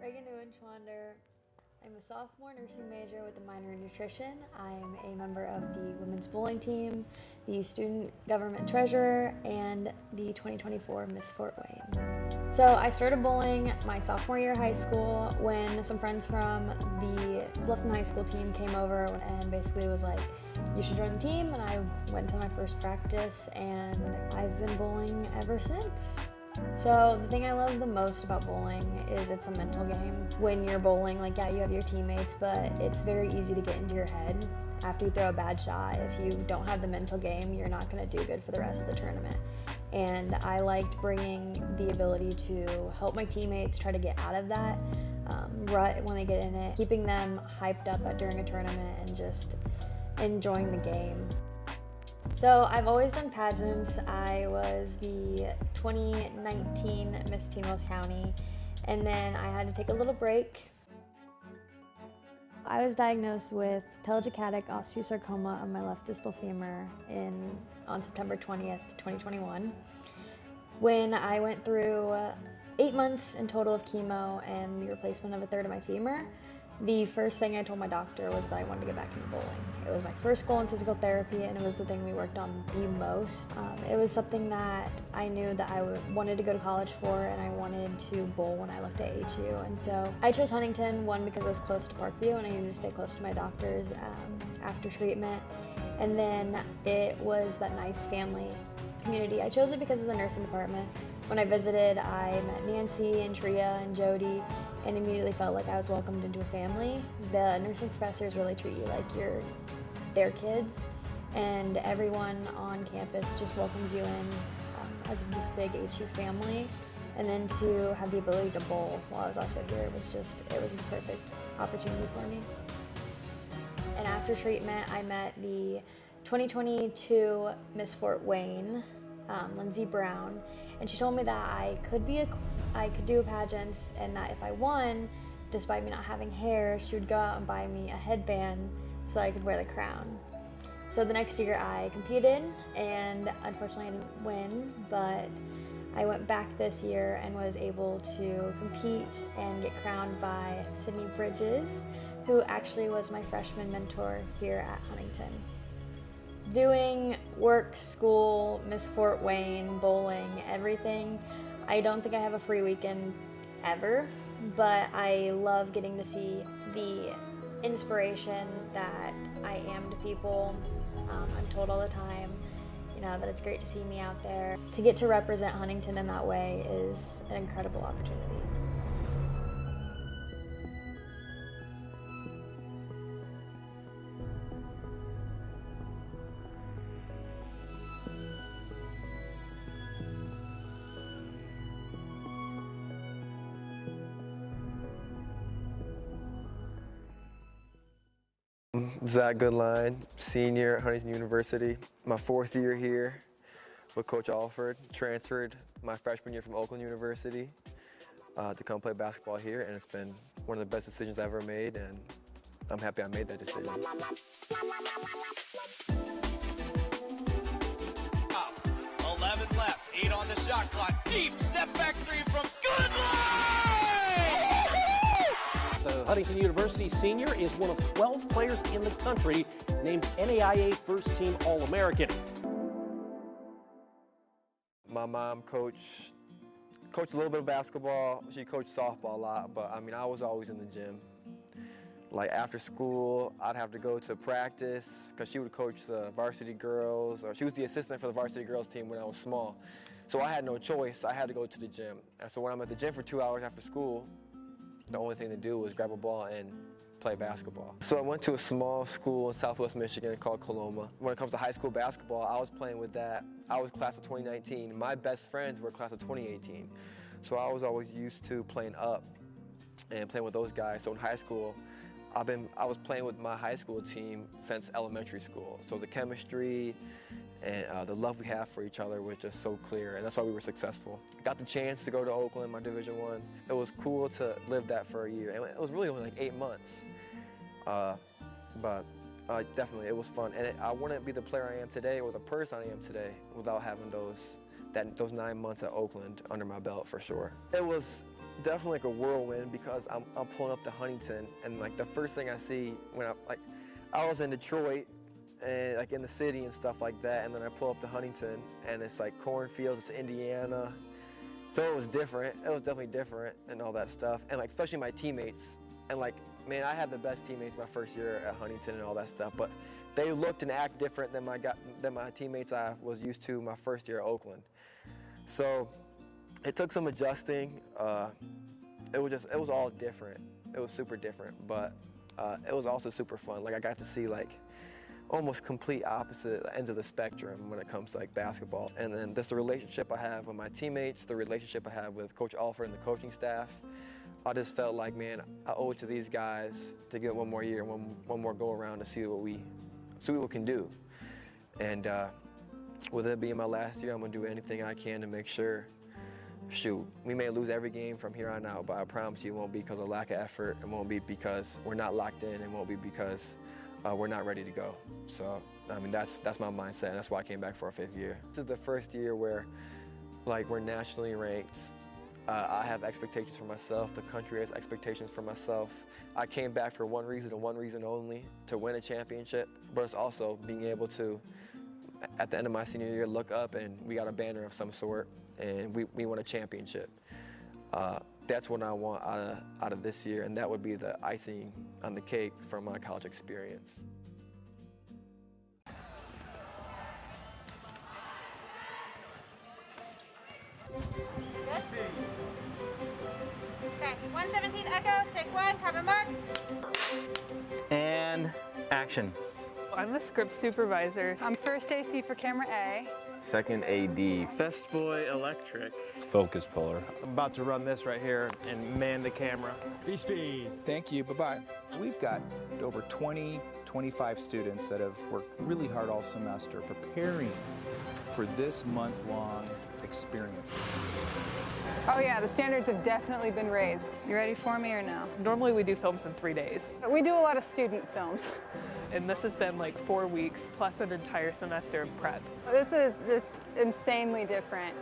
Reagan Uenschwander. I'm a sophomore nursing major with a minor in nutrition. I'm a member of the women's bowling team, the student government treasurer, and the 2024 Miss Fort Wayne. So I started bowling my sophomore year of high school when some friends from the Bluffton High School team came over and basically was like, you should join the team, and I went to my first practice, and I've been bowling ever since. So the thing I love the most about bowling is it's a mental game. When you're bowling, like, yeah, you have your teammates, but it's very easy to get into your head. After you throw a bad shot, if you don't have the mental game, you're not going to do good for the rest of the tournament. And I liked bringing the ability to help my teammates try to get out of that rut when they get in it, keeping them hyped up during a tournament and just enjoying the game. So I've always done pageants. I was the 2019 Miss Teen-Mills County, and then I had to take a little break. I was diagnosed with telangiectatic osteosarcoma of my left distal femur on September 20th, 2021, when I went through 8 months in total of chemo and the replacement of a third of my femur. The first thing I told my doctor was that I wanted to get back into bowling. It was my first goal in physical therapy, and it was the thing we worked on the most. It was something that I knew that I wanted to go to college for, and I wanted to bowl when I looked at HU. And so I chose Huntington, one, because I was close to Parkview, and I needed to stay close to my doctors after treatment. And then it was that nice family community. I chose it because of the nursing department. When I visited, I met Nancy and Tria and Jody, and immediately felt like I was welcomed into a family. The nursing professors really treat you like you're their kids, and everyone on campus just welcomes you in as this big HU family. And then to have the ability to bowl while I was also here, it was the perfect opportunity for me. And after treatment, I met the 2022 Miss Fort Wayne, Lindsay Brown, and she told me that I could do a pageant, and that if I won, despite me not having hair, she would go out and buy me a headband so that I could wear the crown. So the next year I competed, and unfortunately I didn't win, but I went back this year and was able to compete and get crowned by Sydney Bridges, who actually was my freshman mentor here at Huntington. Doing work, school, Miss Fort Wayne, bowling, everything, I don't think I have a free weekend ever, but I love getting to see the inspiration that I am to people. I'm told all the time, that it's great to see me out there. To get to represent Huntington in that way is an incredible opportunity. Zach Goodline, senior at Huntington University. My 4th year here with Coach Alford. Transferred my freshman year from Oakland University to come play basketball here, and it's been one of the best decisions I've ever made, and I'm happy I made that decision. 11 left, 8 on the shot clock. Deep step back 3 from Goodline! The Huntington University senior is one of 12 players in the country named NAIA First Team All-American. My mom coached a little bit of basketball. She coached softball a lot, but I was always in the gym. Like after school, I'd have to go to practice because she would coach the varsity girls, or she was the assistant for the varsity girls team when I was small. So I had no choice. I had to go to the gym. And so when I'm at the gym for 2 hours after school, the only thing to do was grab a ball and play basketball. So I went to a small school in Southwest Michigan called Coloma. When it comes to high school basketball, I was playing with that. I was class of 2019. My best friends were class of 2018. So I was always used to playing up and playing with those guys. So in high school, I was playing with my high school team since elementary school. So the chemistry and the love we have for each other was just so clear, and that's why we were successful. Got the chance to go to Oakland, my Division I. It was cool to live that for a year, and it was really only like 8 months. But definitely, it was fun, and I wouldn't be the player I am today or the person I am today without having those 9 months at Oakland under my belt for sure. It was definitely like a whirlwind because I'm pulling up to Huntington, and like the first thing I see when I was in Detroit and like in the city and stuff like that, and then I pull up to Huntington and it's like cornfields, it's Indiana. So it was different. It was definitely different and all that stuff, and like especially my teammates. And like, man, I had the best teammates my first year at Huntington and all that stuff, but they looked and acted different than my teammates I was used to my first year at Oakland. So it took some adjusting. It was all different. It was super different, but it was also super fun. Like I got to see like almost complete opposite ends of the spectrum when it comes to like basketball. And then just the relationship I have with my teammates, the relationship I have with Coach Alford and the coaching staff. I just felt like, man, I owe it to these guys to get one more year, one more go around to see what we can do. And with it being my last year, I'm gonna do anything I can to make sure. Shoot, we may lose every game from here on out, but I promise you it won't be because of lack of effort. It won't be because we're not locked in. It won't be because we're not ready to go. So, I mean, that's my mindset, and that's why I came back for a 5th year. This is the first year where, like, we're nationally ranked. I have expectations for myself. The country has expectations for myself. I came back for one reason and one reason only, to win a championship, but it's also being able to, at the end of my senior year, look up and we got a banner of some sort, and we won a championship. That's what I want out of this year, and that would be the icing on the cake from my college experience. Good. Okay, 117 Echo, take 1, cover mark. And action. I'm the script supervisor. I'm first AC for camera A. Second AD. Best boy electric. Focus puller. I'm about to run this right here and man the camera. B-Speed. Thank you, bye-bye. We've got over 25 students that have worked really hard all semester preparing for this month-long experience. Oh yeah, the standards have definitely been raised. You ready for me or no? Normally we do films in 3 days. We do a lot of student films. and this has been like 4 weeks plus an entire semester of prep. This is just insanely different.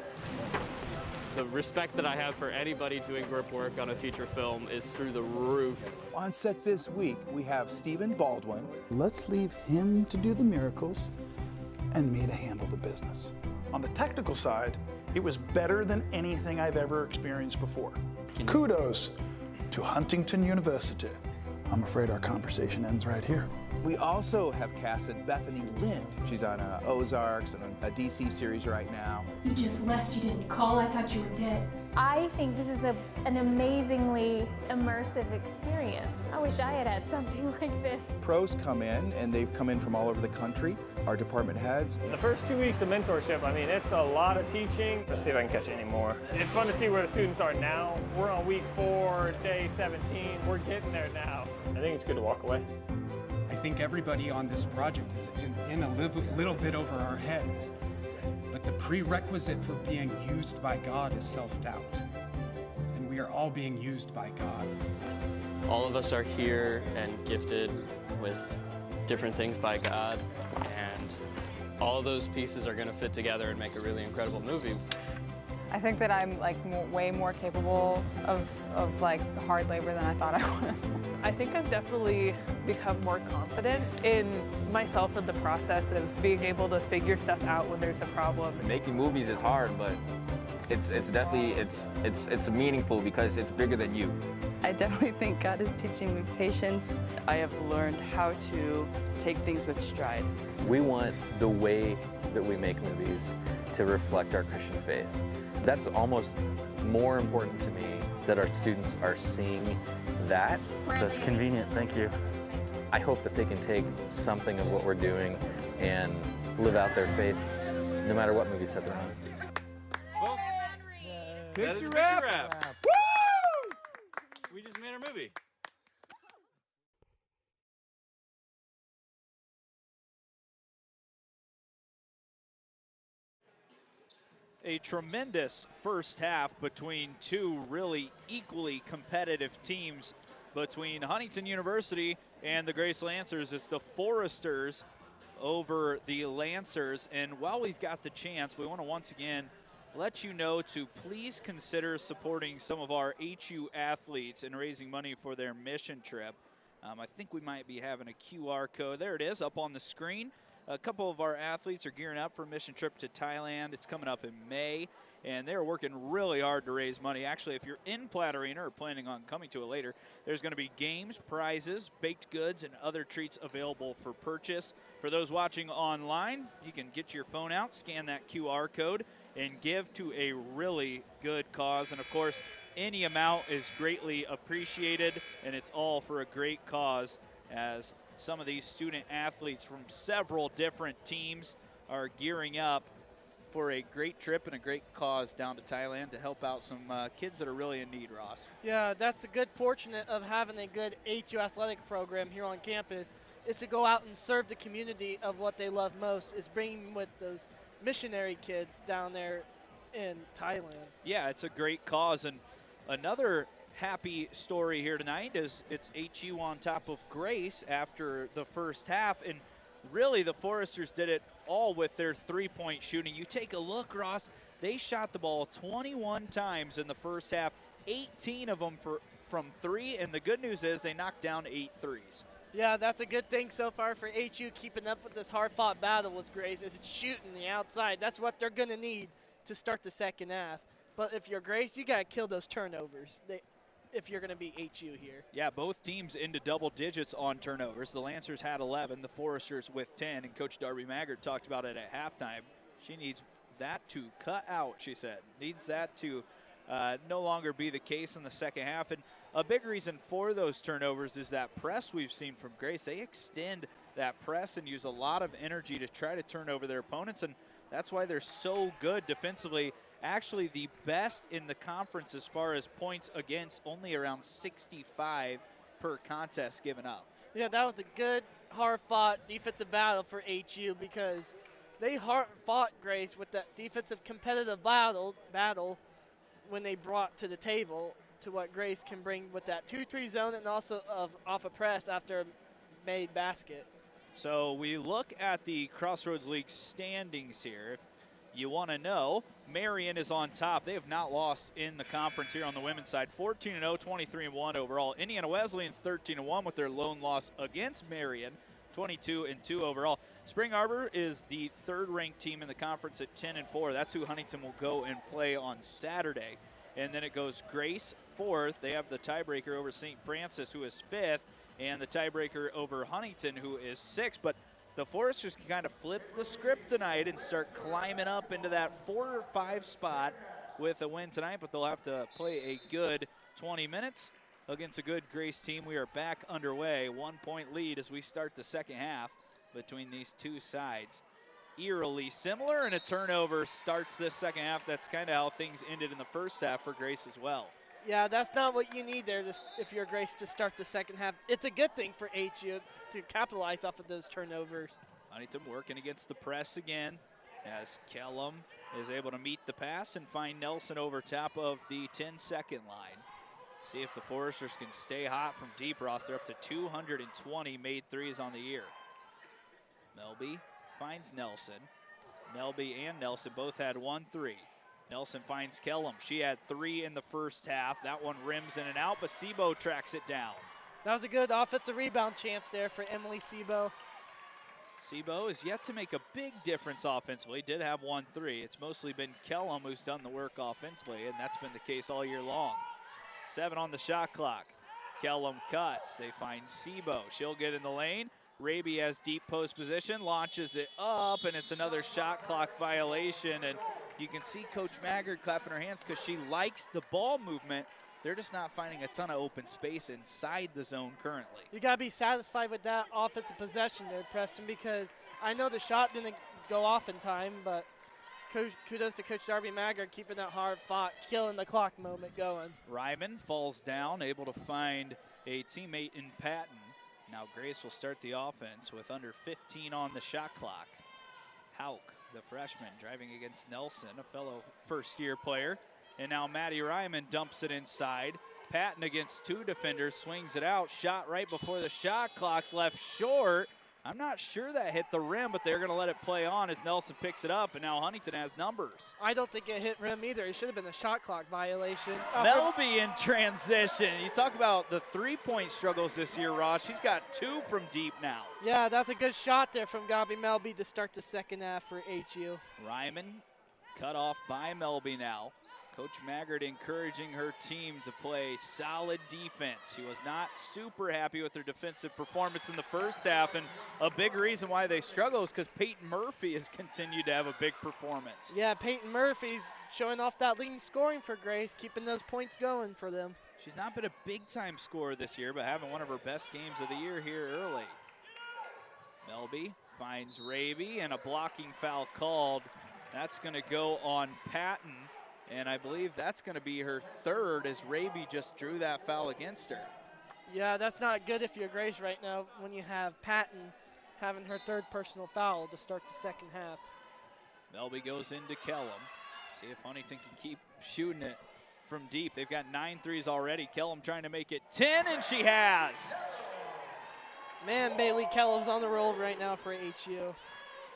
The respect that I have for anybody doing grip work on a feature film is through the roof. On set this week, we have Stephen Baldwin. Let's leave him to do the miracles and me to handle the business. On the technical side, it was better than anything I've ever experienced before. Kudos to Huntington University. I'm afraid our conversation ends right here. We also have casted Bethany Lind. She's on Ozarks and a DC series right now. You just left, you didn't call, I thought you were dead. I think this is an amazingly immersive experience. I wish I had had something like this. Pros come in, and they've come in from all over the country, our department heads. The first 2 weeks of mentorship, I mean, it's a lot of teaching. Let's see if I can catch any more. It's fun to see where the students are now. We're on week 4, day 17. We're getting there now. I think it's good to walk away. I think everybody on this project is in a little bit over our heads. But the prerequisite for being used by God is self-doubt. And we are all being used by God. All of us are here and gifted with different things by God, and all those pieces are going to fit together and make a really incredible movie. I think that I'm like way more capable of like hard labor than I thought I was. I think I've definitely become more confident in myself in the process of being able to figure stuff out when there's a problem. Making movies is hard, but it's definitely it's meaningful because it's bigger than you. I definitely think God is teaching me patience. I have learned how to take things with stride. We want the way that we make movies to reflect our Christian faith. That's almost more important to me, that our students are seeing that. That's convenient, thank you. I hope that they can take something of what we're doing and live out their faith no matter what movie set they're on. Folks, that is a picture wrap. Woo! We just made our movie. A tremendous first half between two really equally competitive teams between Huntington University and the Grace Lancers. It's the Foresters over the Lancers. And while we've got the chance, we want to once again let you know to please consider supporting some of our HU athletes and raising money for their mission trip. I think we might be having a QR code. There it is up on the screen. A couple of our athletes are gearing up for a mission trip to Thailand. It's coming up in May, and they're working really hard to raise money. Actually, if you're in Platte Arena or planning on coming to it later, there's going to be games, prizes, baked goods, and other treats available for purchase. For those watching online, you can get your phone out, scan that QR code, and give to a really good cause. And, of course, any amount is greatly appreciated, and it's all for a great cause, as some of these student athletes from several different teams are gearing up for a great trip and a great cause down to Thailand to help out some kids that are really in need, Ross. Yeah, that's the good fortunate of having a good HU athletic program here on campus, is to go out and serve the community of what they love most, is bringing with those missionary kids down there in Thailand. Yeah, it's a great cause. And another happy story here tonight is it's HU on top of Grace after the first half, and really the Foresters did it all with their three-point shooting. You take a look, Ross, they shot the ball 21 times in the first half, 18 of them from three, and the good news is they knocked down 8 threes. Yeah, that's a good thing so far for HU, keeping up with this hard-fought battle with Grace, is shooting the outside. That's what they're going to need to start the second half. But if you're Grace, you got to kill those turnovers if you're going to be HU here. Yeah, both teams into double digits on turnovers. The Lancers had 11, the Foresters with 10, and Coach Darby Maggard talked about it at halftime. She needs that to cut out, she said. Needs that to no longer be the case in the second half. And a big reason for those turnovers is that press we've seen from Grace. They extend that press and use a lot of energy to try to turn over their opponents, and that's why they're so good defensively. Actually the best in the conference as far as points against, only around 65 per contest given up. Yeah, that was a good, hard-fought defensive battle for HU, because they fought Grace with that defensive competitive battle when they brought to the table to what Grace can bring with that 2-3 zone and also off a press after a made basket. So we look at the Crossroads League standings here. If you want to know, Marion is on top. They have not lost in the conference here on the women's side. 14-0, 23-1 overall. Indiana Wesleyan's 13-1 with their lone loss against Marion, 22-2 overall. Spring Arbor is the third-ranked team in the conference at 10-4. That's who Huntington will go and play on Saturday. And then it goes Grace fourth. They have the tiebreaker over St. Francis, who is fifth, and the tiebreaker over Huntington, who is sixth. But the Foresters can kind of flip the script tonight and start climbing up into that 4 or 5 spot with a win tonight, but they'll have to play a good 20 minutes against a good Grace team. We are back underway. 1-point lead as we start the second half between these two sides. Eerily similar, and a turnover starts this second half. That's kind of how things ended in the first half for Grace as well. Yeah, that's not what you need there if you're Grace to start the second half. It's a good thing for HU to capitalize off of those turnovers. Huntington working against the press again as Kellum is able to meet the pass and find Nelson over top of the 10-second line. See if the Foresters can stay hot from deep. Ross, they're up to 220 made threes on the year. Melby finds Nelson. Melby and Nelson both had 1 3. Nelson finds Kellum. She had 3 in the first half. That one rims in and out, but Sebo tracks it down. That was a good offensive rebound chance there for Emily Sebo. Sebo is yet to make a big difference offensively. Did have 1 3. It's mostly been Kellum who's done the work offensively, and that's been the case all year long. 7 on the shot clock. Kellum cuts. They find Sebo. She'll get in the lane. Raby has deep post position, launches it up, and it's another shot clock violation. And you can see Coach Maggard clapping her hands because she likes the ball movement. They're just not finding a ton of open space inside the zone currently. You got to be satisfied with that offensive possession there, Preston, because I know the shot didn't go off in time, but kudos to Coach Darby Maggard keeping that hard fought, killing the clock moment going. Ryman falls down, able to find a teammate in Patton. Now Grace will start the offense with under 15 on the shot clock. Hauk, the freshman, driving against Nelson, a fellow first-year player. And now Maddie Ryman dumps it inside. Patton against 2 defenders, swings it out. Shot right before the shot clock's left short. I'm not sure that hit the rim, but they're going to let it play on as Nelson picks it up, and now Huntington has numbers. I don't think it hit rim either. It should have been a shot clock violation. Melby in transition. You talk about the three-point struggles this year, Ross. She's got 2 from deep now. Yeah, that's a good shot there from Gabi Melby to start the second half for HU. Ryman cut off by Melby now. Coach Maggard encouraging her team to play solid defense. She was not super happy with their defensive performance in the first half, and a big reason why they struggle is because Peyton Murphy has continued to have a big performance. Yeah, Peyton Murphy's showing off that leading scoring for Grace, keeping those points going for them. She's not been a big-time scorer this year, but having one of her best games of the year here early. Melby finds Raby, and a blocking foul called. That's going to go on Patton. And I believe that's going to be her 3rd as Raby just drew that foul against her. Yeah, that's not good if you're Grace right now when you have Patton having her 3rd personal foul to start the second half. Melby goes into Kellum. See if Huntington can keep shooting it from deep. They've got 9 threes already. Kellum trying to make it 10, and she has. Man, Bailey Kellum's on the roll right now for HU.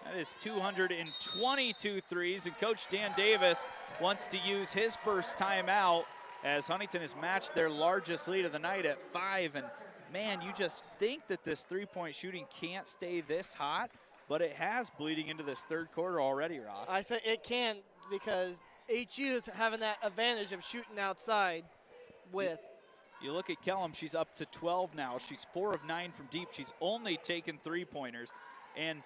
That is 222 threes, and Coach Dan Davis wants to use his first timeout as Huntington has matched their largest lead of the night at 5. And man, you just think that this three-point shooting can't stay this hot, but it has bleeding into this 3rd quarter already, Ross. I say it can because HU is having that advantage of shooting outside with. You look at Kellum, she's up to 12 now. She's 4 of 9 from deep. She's only taken 3-pointers, and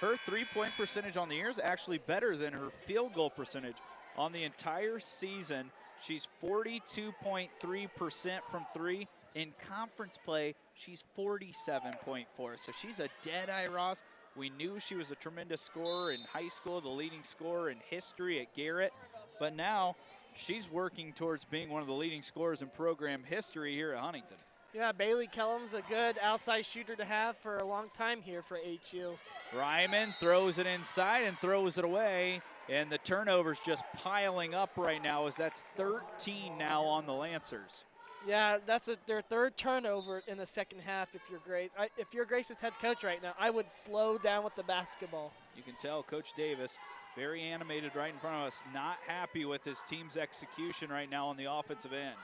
her 3-point percentage on the year is actually better than her field goal percentage. On the entire season, she's 42.3% from 3. In conference play, she's 47.4. So she's a dead-eye, Ross. We knew she was a tremendous scorer in high school, the leading scorer in history at Garrett. But now she's working towards being one of the leading scorers in program history here at Huntington. Yeah, Bailey Kellum's a good outside shooter to have for a long time here for HU. Ryman throws it inside and throws it away, and the turnover's just piling up right now as that's 13 now on the Lancers. Yeah, that's their third turnover in the second half. If you're Grace, if you're Grace's head coach right now, I would slow down with the basketball. You can tell Coach Davis, very animated right in front of us, not happy with his team's execution right now on the offensive end.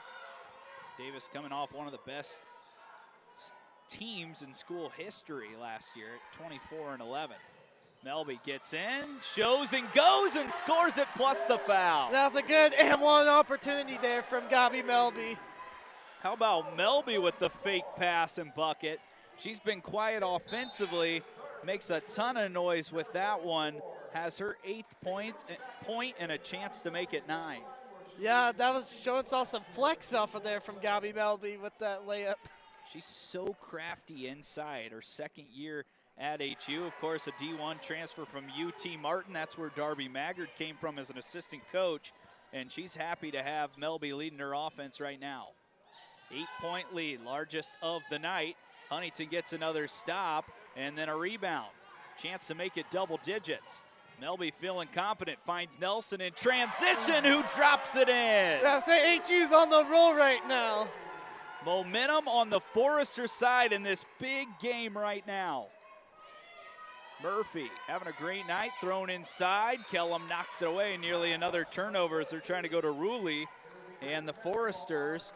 Davis coming off one of the best teams in school history last year at 24-11. Melby gets in, shows and goes and scores it plus the foul. That was a good and one opportunity there from Gabi Melby. How about Melby with the fake pass and bucket? She's been quiet offensively, makes a ton of noise with that one, has her 8th point and a chance to make it 9. Yeah, that was showing us some flex off of there from Gabi Melby with that layup. She's so crafty inside, her second year at HU. Of course, a D1 transfer from UT Martin. That's where Darby Maggard came from as an assistant coach, and she's happy to have Melby leading her offense right now. 8-point lead, largest of the night. Huntington gets another stop and then a rebound. Chance to make it double digits. Melby feeling confident, finds Nelson in transition, who drops it in. That's it, HU's on the roll right now. Momentum on the Forester side in this big game right now. Murphy having a great night, thrown inside. Kellum knocks it away, nearly another turnover as they're trying to go to Ruley. And the Foresters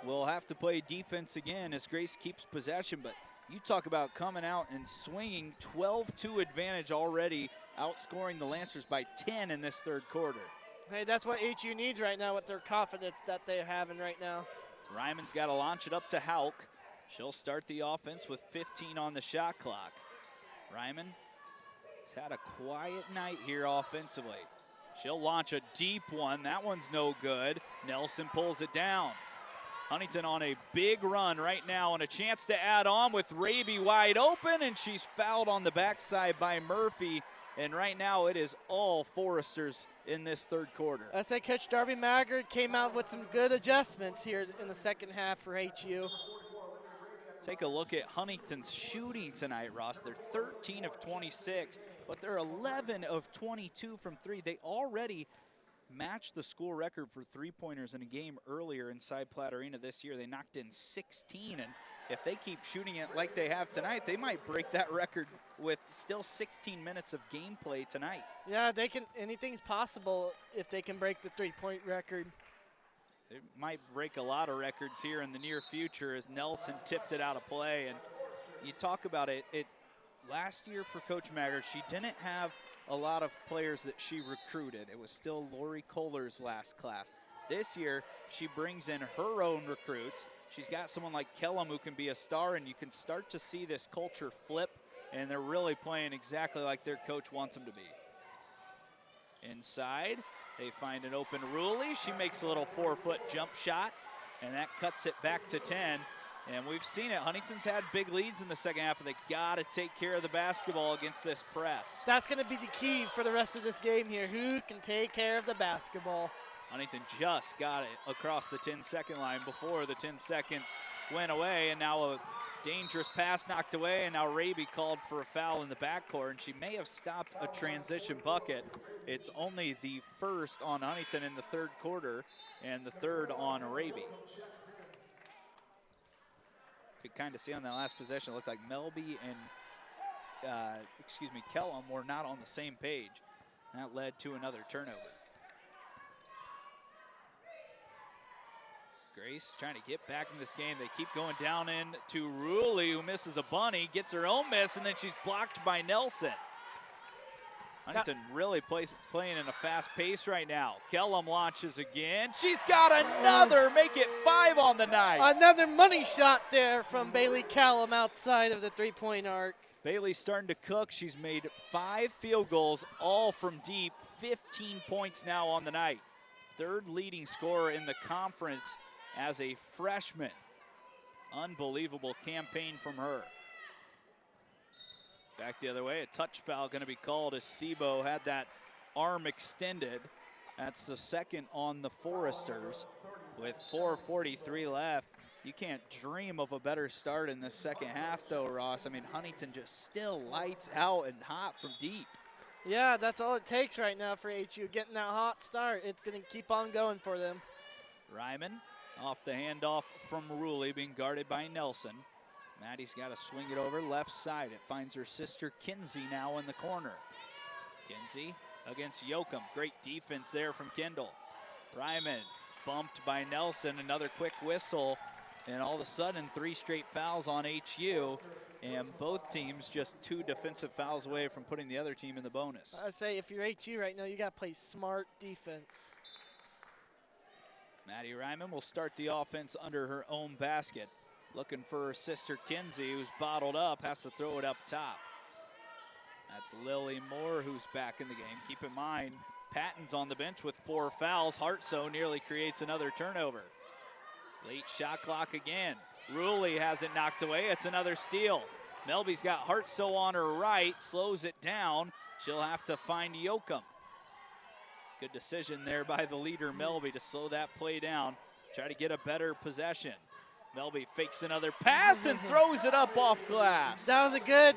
will have to play defense again as Grace keeps possession, but you talk about coming out and swinging. 12-2 advantage already, outscoring the Lancers by 10 in this third quarter. Hey, that's what HU needs right now with their confidence that they're having right now. Ryman's got to launch it up to Hauk. She'll start the offense with 15 on the shot clock. Ryman has had a quiet night here offensively. She'll launch a deep one. That one's no good. Nelson pulls it down. Huntington on a big run right now and a chance to add on with Raby wide open, and she's fouled on the backside by Murphy. And right now it is all Foresters in this third quarter. I say Coach Darby Maggard came out with some good adjustments here in the second half for HU. Take a look at Huntington's shooting tonight, Ross. They're 13 of 26, but they're 11 of 22 from 3. They already matched the school record for three-pointers in a game earlier inside Platt Arena this year. They knocked in 16, and if they keep shooting it like they have tonight, they might break that record with still 16 minutes of gameplay tonight. Yeah, they can. Anything's possible if they can break the three-point record. It might break a lot of records here in the near future as Nelson tipped it out of play. And you talk about it last year for Coach Maggard, she didn't have a lot of players that she recruited. It was still Lori Kohler's last class. This year, she brings in her own recruits. She's got someone like Kellum who can be a star, and you can start to see this culture flip, and they're really playing exactly like their coach wants them to be. Inside, they find an open Ruley. She makes a little 4-foot jump shot, and that cuts it back to 10. And we've seen it. Huntington's had big leads in the second half, and they got to take care of the basketball against this press. That's going to be the key for the rest of this game here. Who can take care of the basketball? Huntington just got it across the 10-second line before the 10 seconds went away, and now a dangerous pass knocked away, and now Raby called for a foul in the backcourt, and she may have stopped a transition bucket. It's only the first on Huntington in the third quarter, and the third on Raby. Could kind of see on that last possession, it looked like Melby and, Kellum were not on the same page. And that led to another turnover. Grace trying to get back in this game. They keep going down into Ruley, who misses a bunny, gets her own miss, and then she's blocked by Nelson. Huntington really playing in a fast pace right now. Kellum launches again. She's got another, make it 5 on the night. Another money shot there from Bailey Callum outside of the three-point arc. Bailey's starting to cook. She's made 5 field goals, all from deep, 15 points now on the night. Third leading scorer in the conference as a freshman. Unbelievable campaign from her. Back the other way, a touch foul going to be called as Sebo had that arm extended. That's the second on the Foresters with 4:43 left. You can't dream of a better start in the second half though, Ross. I mean, Huntington just still lights out and hot from deep. Yeah, that's all it takes right now for HU, getting that hot start. It's going to keep on going for them. Ryman Off the handoff from Ruley, being guarded by Nelson. Maddie's got to swing it over left side. It finds her sister Kinsey now in the corner. Kinsey against Yoakum. Great defense there from Kendall. Ryman bumped by Nelson. Another quick whistle. And all of a sudden, 3 straight fouls on HU. And both teams just 2 defensive fouls away from putting the other team in the bonus. I'd say if you're HU right now, you got to play smart defense. Maddie Ryman will start the offense under her own basket. Looking for her sister Kinsey, who's bottled up, has to throw it up top. That's Lily Moore, who's back in the game. Keep in mind, Patton's on the bench with 4 fouls. Hartsoe nearly creates another turnover. Late shot clock again. Ruley has it knocked away. It's another steal. Melby's got Hartsoe on her right, slows it down. She'll have to find Yoakum. Good decision there by the leader, Melby, to slow that play down. Try to get a better possession. Melby fakes another pass and throws it up off glass. That was a good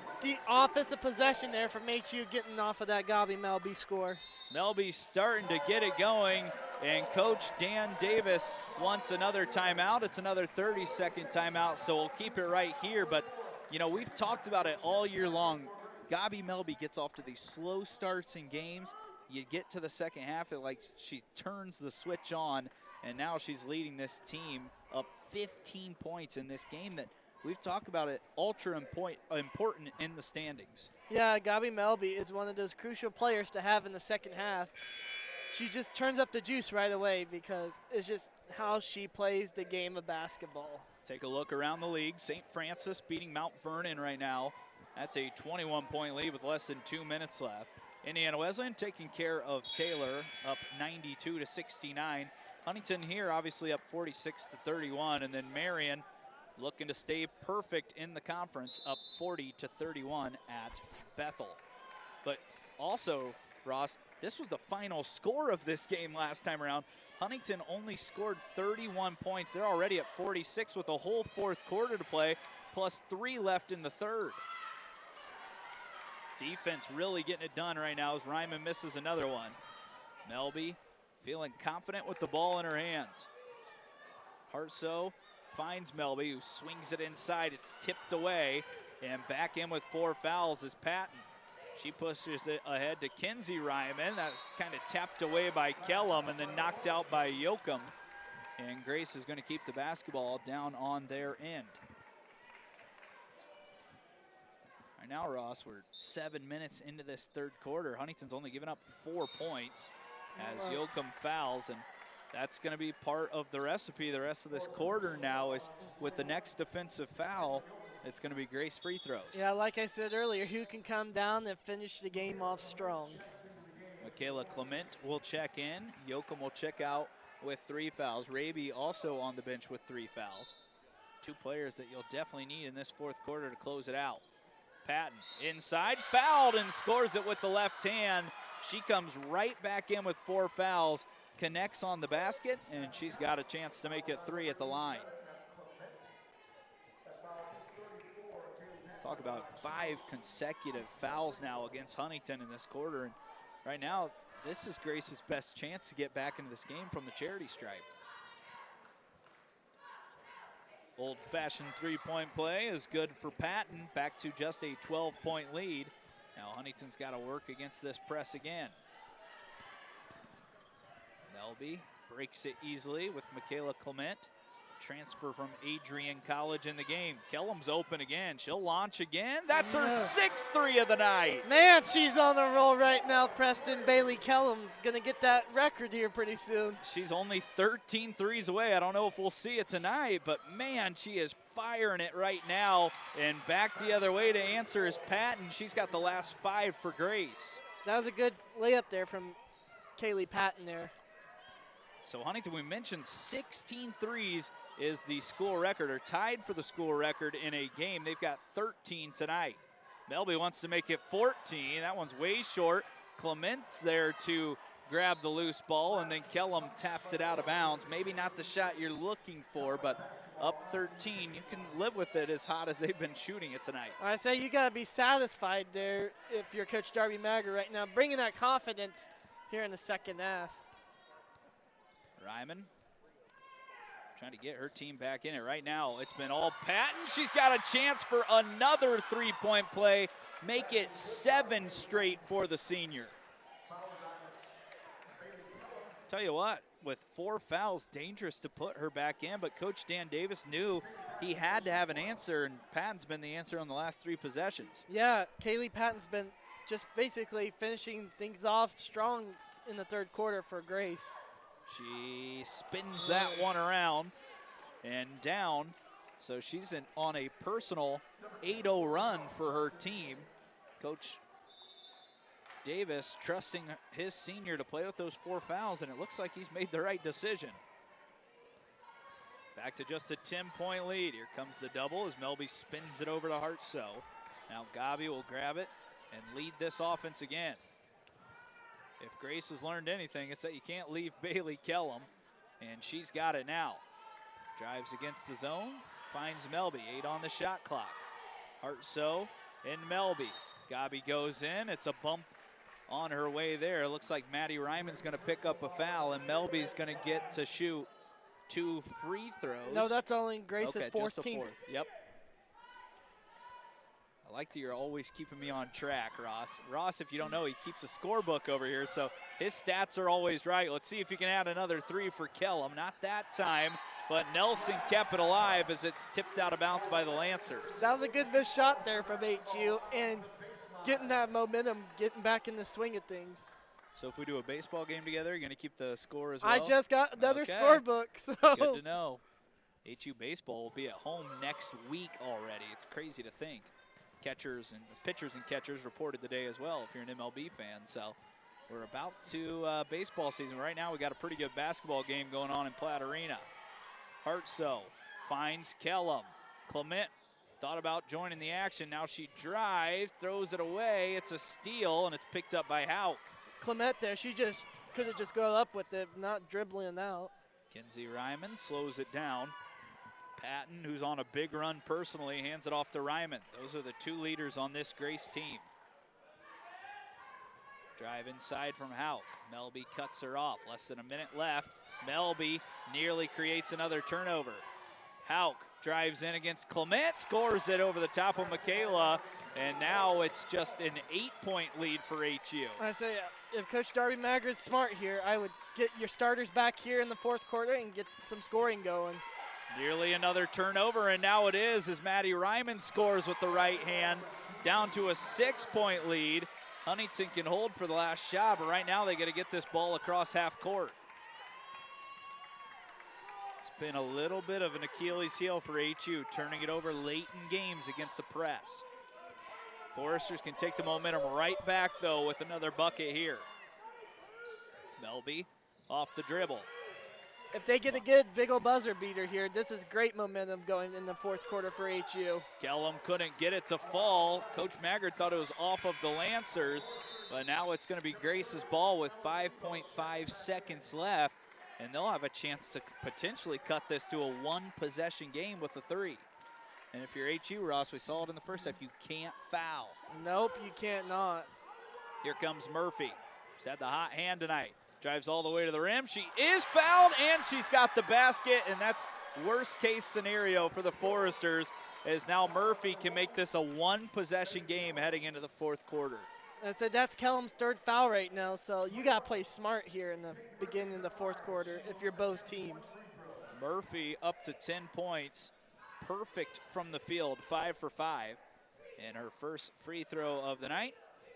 offensive possession there from HU, getting off of that Gabi Melby score. Melby's starting to get it going, and Coach Dan Davis wants another timeout. It's another 30-second timeout, so we'll keep it right here. But, you know, we've talked about it all year long. Gabi Melby gets off to these slow starts in games. You get to the second half, it like she turns the switch on, and now she's leading this team up 15 points in this game that we've talked about it ultra important in the standings. Yeah, Gabi Melby is one of those crucial players to have in the second half. She just turns up the juice right away because it's just how she plays the game of basketball. Take a look around the league. St. Francis beating Mount Vernon right now. That's a 21-point lead with less than 2 minutes left. Indiana Wesleyan taking care of Taylor, up 92-69. Huntington here obviously up 46-31, and then Marion looking to stay perfect in the conference, up 40-31 at Bethel. But also, Ross, this was the final score of this game last time around. Huntington only scored 31 points. They're already at 46 with a whole 4th quarter to play, plus 3 left in the 3rd. Defense really getting it done right now as Ryman misses another one. Melby feeling confident with the ball in her hands. Hartsoe finds Melby, who swings it inside. It's tipped away, and back in with 4 fouls is Patton. She pushes it ahead to Kinsey Ryman. That's kind of tapped away by Kellum and then knocked out by Yoakum. And Grace is going to keep the basketball down on their end. Right now, Ross, we're 7 minutes into this 3rd quarter. Huntington's only given up 4 points as Yoakum fouls, and that's going to be part of the recipe the rest of this quarter now is with the next defensive foul, it's going to be Grace free throws. Yeah, like I said earlier, who can come down and finish the game off strong? Michaela Clement will check in. Yoakum will check out with 3 fouls. Raby also on the bench with 3 fouls. 2 players that you'll definitely need in this 4th quarter to close it out. Patton inside, fouled, and scores it with the left hand. She comes right back in with 4 fouls, connects on the basket, and she's got a chance to make it 3 at the line. Talk about 5 consecutive fouls now against Huntington in this quarter, and right now, this is Grace's best chance to get back into this game from the charity stripe. Old-fashioned 3-point play is good for Patton, back to just a 12-point lead. Now Huntington's got to work against this press again. Melby breaks it easily with Michaela Clement. Transfer from Adrian College in the game. Kellum's open again. She'll launch again. That's her 6th 3 of the night. Man, she's on the roll right now, Preston. Bailey Kellum's going to get that record here pretty soon. She's only 13 threes away. I don't know if we'll see it tonight, but man, she is firing it right now. And back the other way to answer is Patton. She's got the last 5 for Grace. That was a good layup there from Kaylee Patton there. So Huntington, we mentioned 16 threes is the school record, or tied for the school record in a game. They've got 13 tonight. Melby wants to make it 14. That one's way short. Clement's there to grab the loose ball, and then Kellum tapped it out of bounds. Maybe not the shot you're looking for, but up 13, you can live with it as hot as they've been shooting it tonight. I say you got to be satisfied there if you're Coach Darby Maggard right now, bringing that confidence here in the second half. Ryman trying to get her team back in it. Right now, it's been all Patton. She's got a chance for another three-point play. Make it 7 straight for the senior. Tell you what, with 4 fouls, dangerous to put her back in, but Coach Dan Davis knew he had to have an answer, and Patton's been the answer on the last 3 possessions. Yeah, Kaylee Patton's been just basically finishing things off strong in the third quarter for Grace. She spins that one around and down, so she's on a personal 8-0 run for her team. Coach Davis trusting his senior to play with those 4 fouls, and it looks like he's made the right decision. Back to just a 10-point lead. Here comes the double as Melby spins it over to Hartsoe. Now Gabi will grab it and lead this offense again. If Grace has learned anything, it's that you can't leave Bailey Kellum, and she's got it now. Drives against the zone, finds Melby, 8 on the shot clock. Hartsoe and Melby. Gabi goes in, it's a bump on her way there. It looks like Maddie Ryman's gonna pick up a foul, and Melby's gonna get to shoot 2 free throws. No, that's only Grace's fourth team. Yep. I like that you're always keeping me on track, Ross. Ross, if you don't know, he keeps a scorebook over here, so his stats are always right. Let's see if you can add another 3 for Kellum. Not that time, but Nelson kept it alive as it's tipped out of bounds by the Lancers. That was a good missed shot there from HU, and getting that momentum, getting back in the swing of things. So if we do a baseball game together, you're going to keep the score as well? I just got another scorebook. So. Good to know. HU baseball will be at home next week already. It's crazy to think. Pitchers and catchers reported today as well if you're an MLB fan. So we're about to baseball season. Right now we got a pretty good basketball game going on in Platt Arena. Hartsoe finds Kellum. Clement thought about joining the action. Now she drives, throws it away. It's a steal, and it's picked up by Hauk. Clement there, she just could have just gone up with it, not dribbling out. Kenzie Ryman slows it down. Patton, who's on a big run personally, hands it off to Ryman. Those are the 2 leaders on this Grace team. Drive inside from Hauk. Melby cuts her off. Less than a minute left. Melby nearly creates another turnover. Hauk drives in against Clement, scores it over the top of Michaela, and now it's just an 8-point lead for HU. I say, if Coach Darby Magger's smart here, I would get your starters back here in the 4th quarter and get some scoring going. Nearly another turnover, and now it is as Maddie Ryman scores with the right hand, down to a 6-point lead. Huntington can hold for the last shot, but right now they got to get this ball across half court. It's been a little bit of an Achilles heel for HU, turning it over late in games against the press. Foresters can take the momentum right back, though, with another bucket here. Melby off the dribble. If they get a good big ol' buzzer beater here, this is great momentum going in the 4th quarter for HU. Kellum couldn't get it to fall. Coach Maggard thought it was off of the Lancers, but now it's going to be Grace's ball with 5.5 seconds left, and they'll have a chance to potentially cut this to a 1-possession game with a 3. And if you're HU, Ross, we saw it in the first half, you can't foul. Nope, you can't not. Here comes Murphy. She's had the hot hand tonight. Drives all the way to the rim. She is fouled, and she's got the basket, and that's worst-case scenario for the Foresters, as now Murphy can make this a 1-possession game heading into the 4th quarter. I said that's Kellum's 3rd foul right now, so you got to play smart here in the beginning of the 4th quarter if you're both teams. Murphy up to 10 points. Perfect from the field, 5 for 5. And her first free throw of the night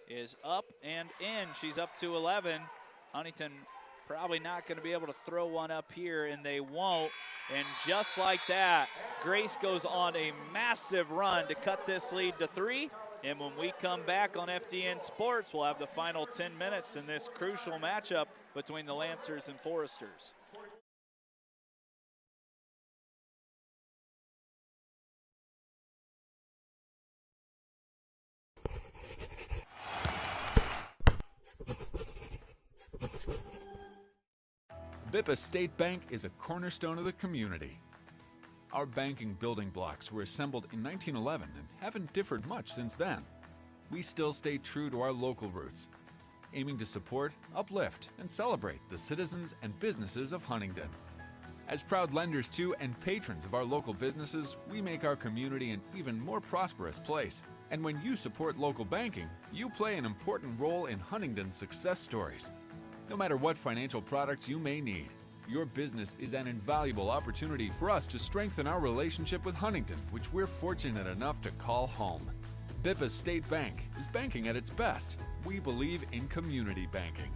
is up and in. She's up to 11. Huntington probably not going to be able to throw one up here, and they won't. And just like that, Grace goes on a massive run to cut this lead to 3. And when we come back on FDN Sports, we'll have the final 10 minutes in this crucial matchup between the Lancers and Foresters. Bippa State Bank is a cornerstone of the community. Our banking building blocks were assembled in 1911 and haven't differed much since then. We still stay true to our local roots, aiming to support, uplift, and celebrate the citizens and businesses of Huntington. As proud lenders to and patrons of our local businesses, we make our community an even more prosperous place. And when you support local banking, you play an important role in Huntington's success stories. No matter what financial products you may need, your business is an invaluable opportunity for us to strengthen our relationship with Huntington, which we're fortunate enough to call home. Bippa State Bank is banking at its best. We believe in community banking.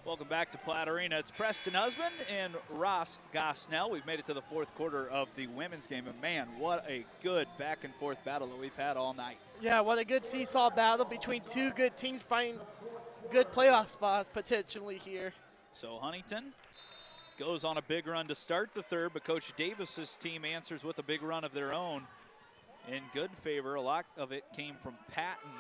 Welcome back to Platt Arena. It's Preston Husband and Ross Gosnell. We've made it to the fourth quarter of the women's game, and man, what a good back-and-forth battle that we've had all night. Yeah, what a good seesaw battle between two good teams fighting good playoff spots potentially here. So Huntington goes on a big run to start the third, but Coach Davis's team answers with a big run of their own in good favor. A lot of it came from Patton,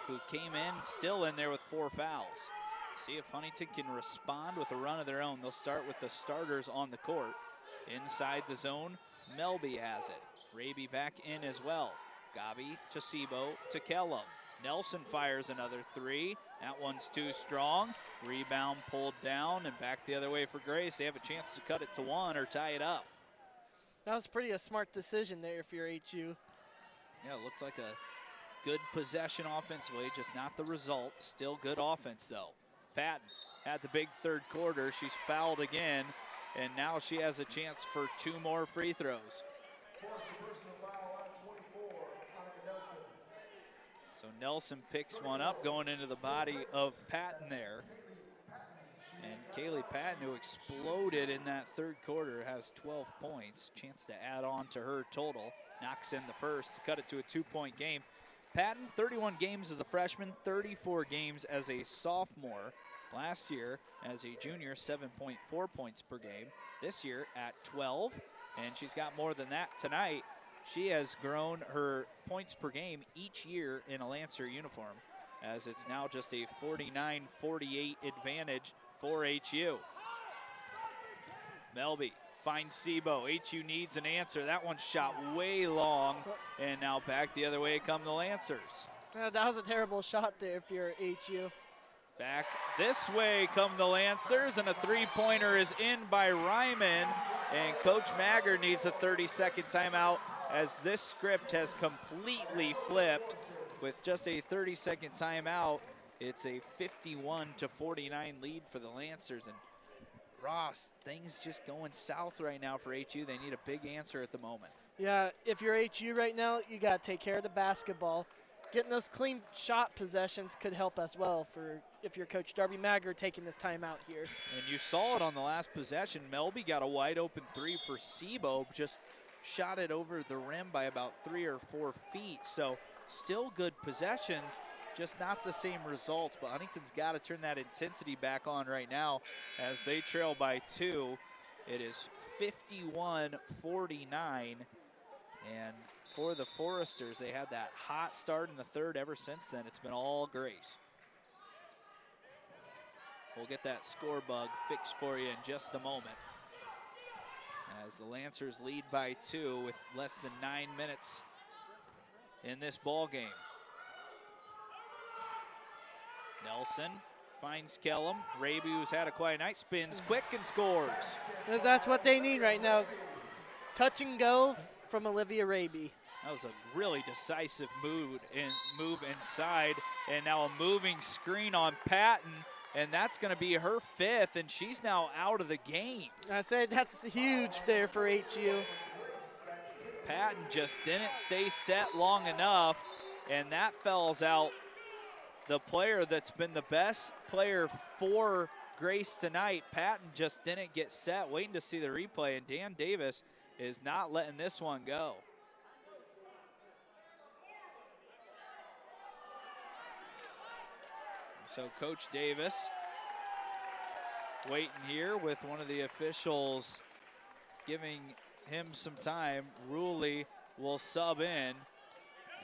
who came in, still in there with 4 fouls. See if Huntington can respond with a run of their own. They'll start with the starters on the court. Inside the zone, Melby has it. Raby back in as well. Gabi to Sebo to Kellum. Nelson fires another 3. That one's too strong. Rebound pulled down and back the other way for Grace. They have a chance to cut it to 1 or tie it up. That was pretty a smart decision there if you're HU. Yeah, it looked like a good possession offensively, just not the result. Still good offense though. Patton had the big third quarter. She's fouled again, and now she has a chance for 2 more free throws. So Nelson picks one up going into the body of Patton there. And Kaylee Patton, who exploded in that third quarter, has 12 points. Chance to add on to her total. Knocks in the first to cut it to a 2-point game. Patton, 31 games as a freshman, 34 games as a sophomore. Last year, as a junior, 7.4 points per game. This year at 12, and she's got more than that tonight. She has grown her points per game each year in a Lancer uniform, as it's now just a 49-48 advantage for HU. Melby finds Sebo. HU needs an answer. That one shot way long, and now back the other way come the Lancers. That was a terrible shot there if you're HU. Back this way come the Lancers, and a 3-pointer is in by Ryman, and Coach Maggard needs a 30-second timeout as this script has completely flipped. With just a 30-second timeout, it's a 51-49 lead for the Lancers. And Ross, things just going south right now for HU. They need a big answer at the moment. Yeah, if you're HU right now, you got to take care of the basketball. Getting those clean shot possessions could help as well for if you're Coach Darby Maggard taking this timeout here. And you saw it on the last possession. Melby got a wide open 3 for Sebo, just shot it over the rim by about 3 or 4 feet. So still good possessions, just not the same results. But Huntington's got to turn that intensity back on right now as they trail by 2. It is 51-49. And for the Foresters, they had that hot start in the third. Ever since then, it's been all Grace. We'll get that score bug fixed for you in just a moment, as the Lancers lead by 2 with less than 9 minutes in this ball game. Nelson finds Kellum. Raby, who's had a quiet night, spins quick and scores. That's what they need right now. Touch and go from Olivia Raby. That was a really decisive move inside, and now a moving screen on Patton, and that's going to be her 5th, and she's now out of the game. I said that's huge there for HU. Patton just didn't stay set long enough, and that fouls out the player that's been the best player for Grace tonight. Patton just didn't get set, waiting to see the replay, and Dan Davis is not letting this one go. So Coach Davis waiting here with one of the officials giving him some time. Ruley will sub in,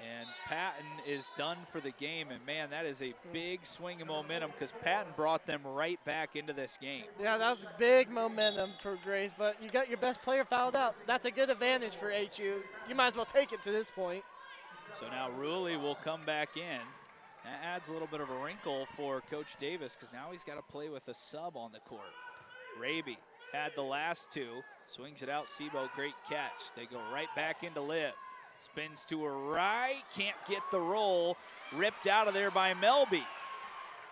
and Patton is done for the game. And man, that is a big swing of momentum because Patton brought them right back into this game. Yeah, that was big momentum for Grace, but you got your best player fouled out. That's a good advantage for HU. You might as well take it to this point. So now Rulli will come back in. That adds a little bit of a wrinkle for Coach Davis because now he's got to play with a sub on the court. Raby had the last two, swings it out, Sebo, great catch. They go right back into Liv. Spins to her right, can't get the roll. Ripped out of there by Melby.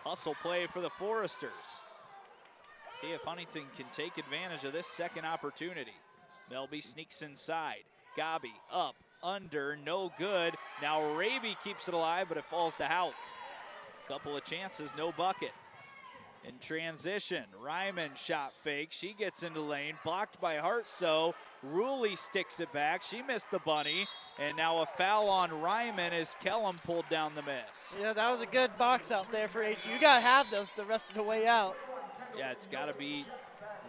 Hustle play for the Foresters. See if Huntington can take advantage of this second opportunity. Melby sneaks inside. Gabi up, under, no good. Now Raby keeps it alive, but it falls to Hauk. Couple of chances, no bucket. In transition, Ryman shot fake. She gets into lane, blocked by Hartso. Rulli sticks it back. She missed the bunny. And now a foul on Ryman as Kellum pulled down the miss. Yeah, that was a good box out there for HU. You got to have those the rest of the way out. Yeah, it's got to be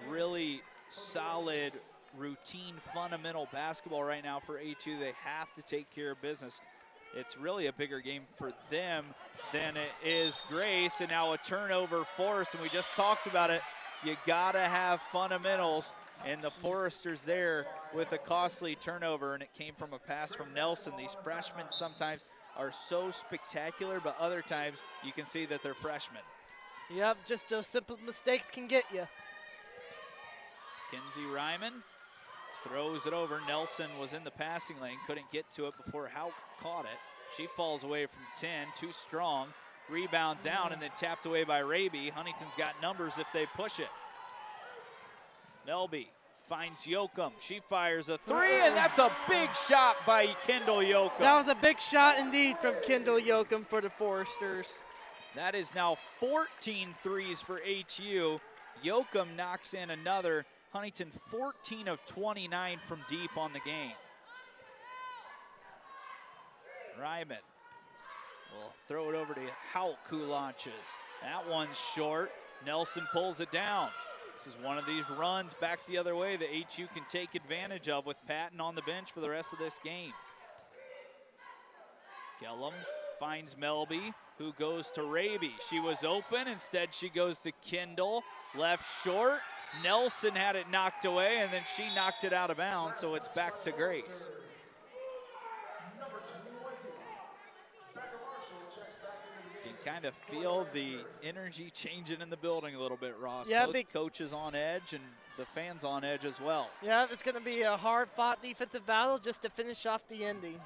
really solid, routine, fundamental basketball right now for HU. They have to take care of business. It's really a bigger game for them than it is Grace. And now a turnover force, and we just talked about it. You gotta have fundamentals, and the Foresters there with a costly turnover, and it came from a pass from Nelson. These freshmen sometimes are so spectacular, but other times you can see that they're freshmen. Yep, just those simple mistakes can get you. Kenzie Ryman throws it over. Nelson was in the passing lane, couldn't get to it before Hauk caught it. She falls away from 10, too strong. Rebound down and then tapped away by Raby. Huntington's got numbers if they push it. Melby finds Yoakum. She fires a three, and that's a big shot by Kendall Yoakum. That was a big shot indeed from Kendall Yoakum for the Foresters. That is now 14 threes for HU. Yoakum knocks in another. Huntington 14 of 29 from deep on the game. Ryman will throw it over to Hauk, who launches. That one's short. Nelson pulls it down. This is one of these runs back the other way that HU can take advantage of with Patton on the bench for the rest of this game. Kellum finds Melby, who goes to Raby. She was open. Instead, she goes to Kendall. Left short. Nelson had it knocked away, and then she knocked it out of bounds, so it's back to Grace. You can kind of feel the energy changing in the building a little bit, Ross. Yeah, both coaches on edge and the fans on edge as well. Yeah, it's going to be a hard-fought defensive battle just to finish off the ending.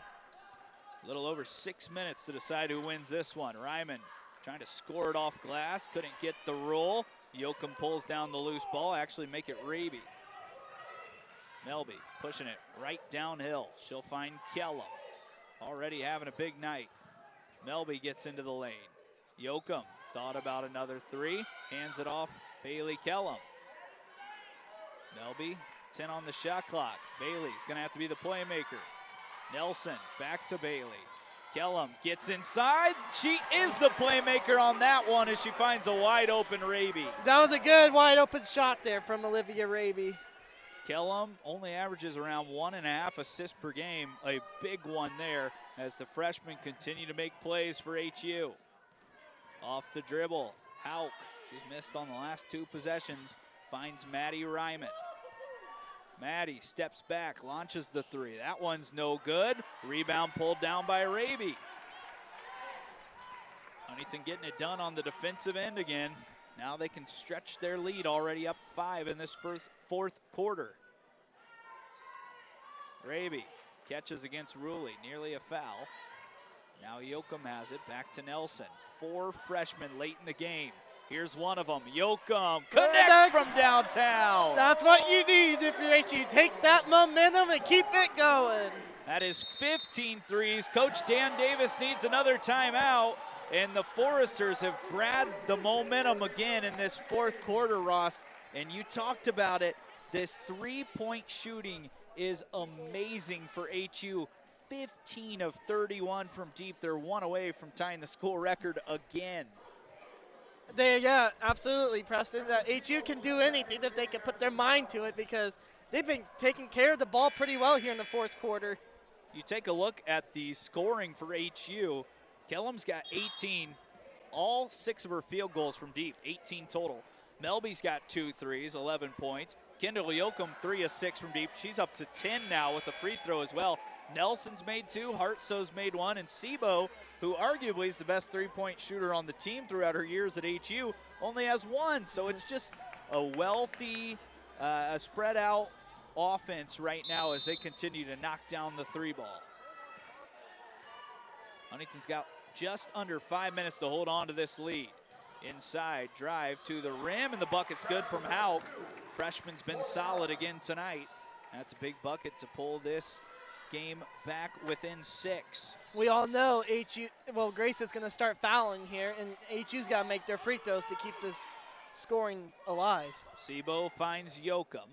A little over 6 minutes to decide who wins this one. Ryman trying to score it off glass, couldn't get the roll. Yoakum pulls down the loose ball, actually make it Raby. Melby pushing it right downhill. She'll find Kellum, already having a big night. Melby gets into the lane. Yoakum thought about another three, hands it off Bailey Kellum. Melby, 10 on the shot clock. Bailey's gonna have to be the playmaker. Nelson back to Bailey. Kellum gets inside. She is the playmaker on that one as she finds a wide open Raby. That was a good wide open shot there from Olivia Raby. Kellum only averages around 1.5 assists per game. A big one there as the freshmen continue to make plays for HU. Off the dribble, Hauk, she's missed on the last two possessions, finds Maddie Ryman. Maddie steps back, launches the three. That one's no good. Rebound pulled down by Raby. Huntington getting it done on the defensive end again. Now they can stretch their lead, already up 5 in this fourth quarter. Raby catches against Rulli, nearly a foul. Now Yoakum has it, back to Nelson. 4 freshmen late in the game. Here's one of them, Yoakum, connects from downtown. That's what you need if you're HU. Take that momentum and keep it going. That is 15 threes. Coach Dan Davis needs another timeout, and the Foresters have grabbed the momentum again in this fourth quarter, Ross. And you talked about it, this three-point shooting is amazing for HU. 15 of 31 from deep. They're 1 away from tying the school record again. Yeah, absolutely, Preston. HU can do anything if they can put their mind to it because they've been taking care of the ball pretty well here in the fourth quarter. You take a look at the scoring for HU. Kellum's got 18, all 6 of her field goals from deep, 18 total. Melby's got 2 threes, 11 points. Kendall Yoakum, 3 of 6 from deep. She's up to 10 now with a free throw as well. Nelson's made 2, Hartso's made 1, and Sebo, who arguably is the best three-point shooter on the team throughout her years at HU, only has 1. So it's just a wealthy, spread out offense right now as they continue to knock down the 3-ball. Huntington's got just under 5 minutes to hold on to this lead. Inside, drive to the rim, and the bucket's good from Hauk. Freshman's been solid again tonight. That's a big bucket to pull this game back within 6. We all know Grace is going to start fouling here, and HU's got to make their free throws to keep this scoring alive. Sebo finds Yoakum.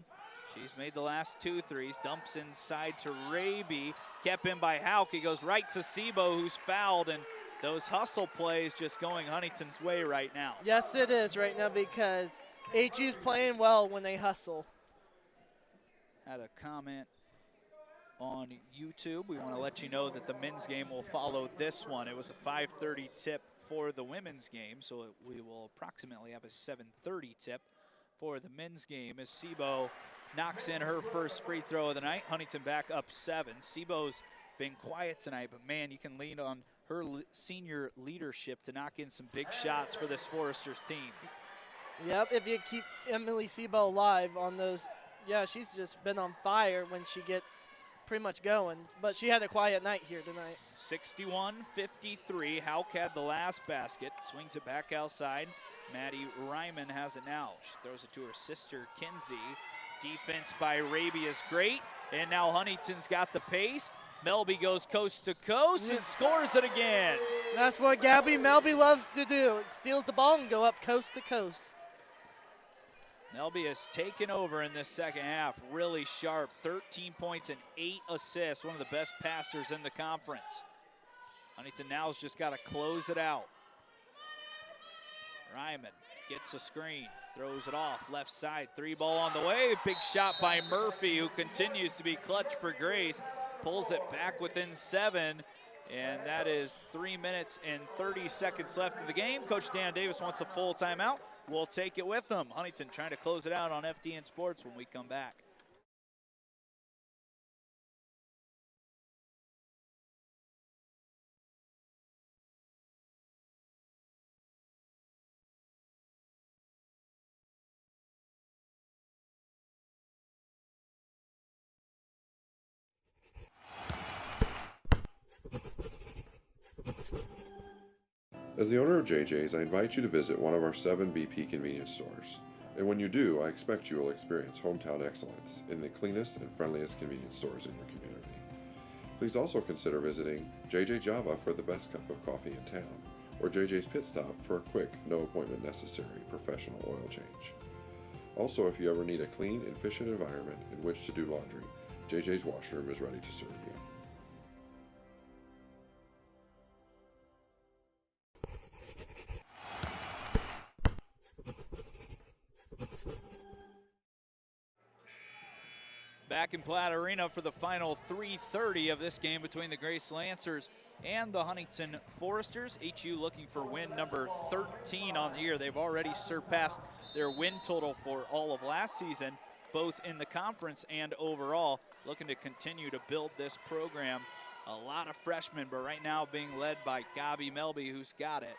She's made the last 2 threes, dumps inside to Raby, kept in by Hauk. He goes right to Sebo, who's fouled, and those hustle plays just going Huntington's way right now. Yes, it is right now because HU's playing well when they hustle. Had a comment on YouTube. We want to let you know that the men's game will follow this one. It was a 5:30 tip for the women's game, so we will approximately have a 7:30 tip for the men's game as Sebo knocks in her first free throw of the night. Huntington back up 7. Sebo's been quiet tonight, but man, you can lean on her senior leadership to knock in some big shots for this Foresters team. Yep, if you keep Emily Sebo alive on those, yeah, she's just been on fire when she gets pretty much going, but she had a quiet night here tonight. 61-53, Hauk had the last basket, swings it back outside. Maddie Ryman has it now. She throws it to her sister, Kinsey. Defense by Raby is great, and now Huntington's got the pace. Melby goes coast to coast and scores it again. That's what Gabby Melby loves to do. It steals the ball and go up coast to coast. Melby has taken over in this second half, really sharp, 13 points and 8 assists, one of the best passers in the conference. Huntington now's just got to close it out. Ryman gets a screen, throws it off, left side, 3-ball on the way. Big shot by Murphy, who continues to be clutch for Grace. Pulls it back within 7, and that is 3 minutes and 30 seconds left of the game. Coach Dan Davis wants a full timeout. We'll take it with them. Huntington trying to close it out on FDN Sports when we come back. As the owner of JJ's, I invite you to visit one of our 7 BP convenience stores. And when you do, I expect you will experience hometown excellence in the cleanest and friendliest convenience stores in your community. Please also consider visiting JJ Java for the best cup of coffee in town, or JJ's Pit Stop for a quick, no appointment necessary professional oil change. Also, if you ever need a clean and efficient environment in which to do laundry, JJ's washroom is ready to serve you. Back in Platt Arena for the final 3:30 of this game between the Grace Lancers and the Huntington Foresters. HU looking for win number 13 on the year. They've already surpassed their win total for all of last season, both in the conference and overall. Looking to continue to build this program. A lot of freshmen, but right now being led by Gabi Melby, who's got it.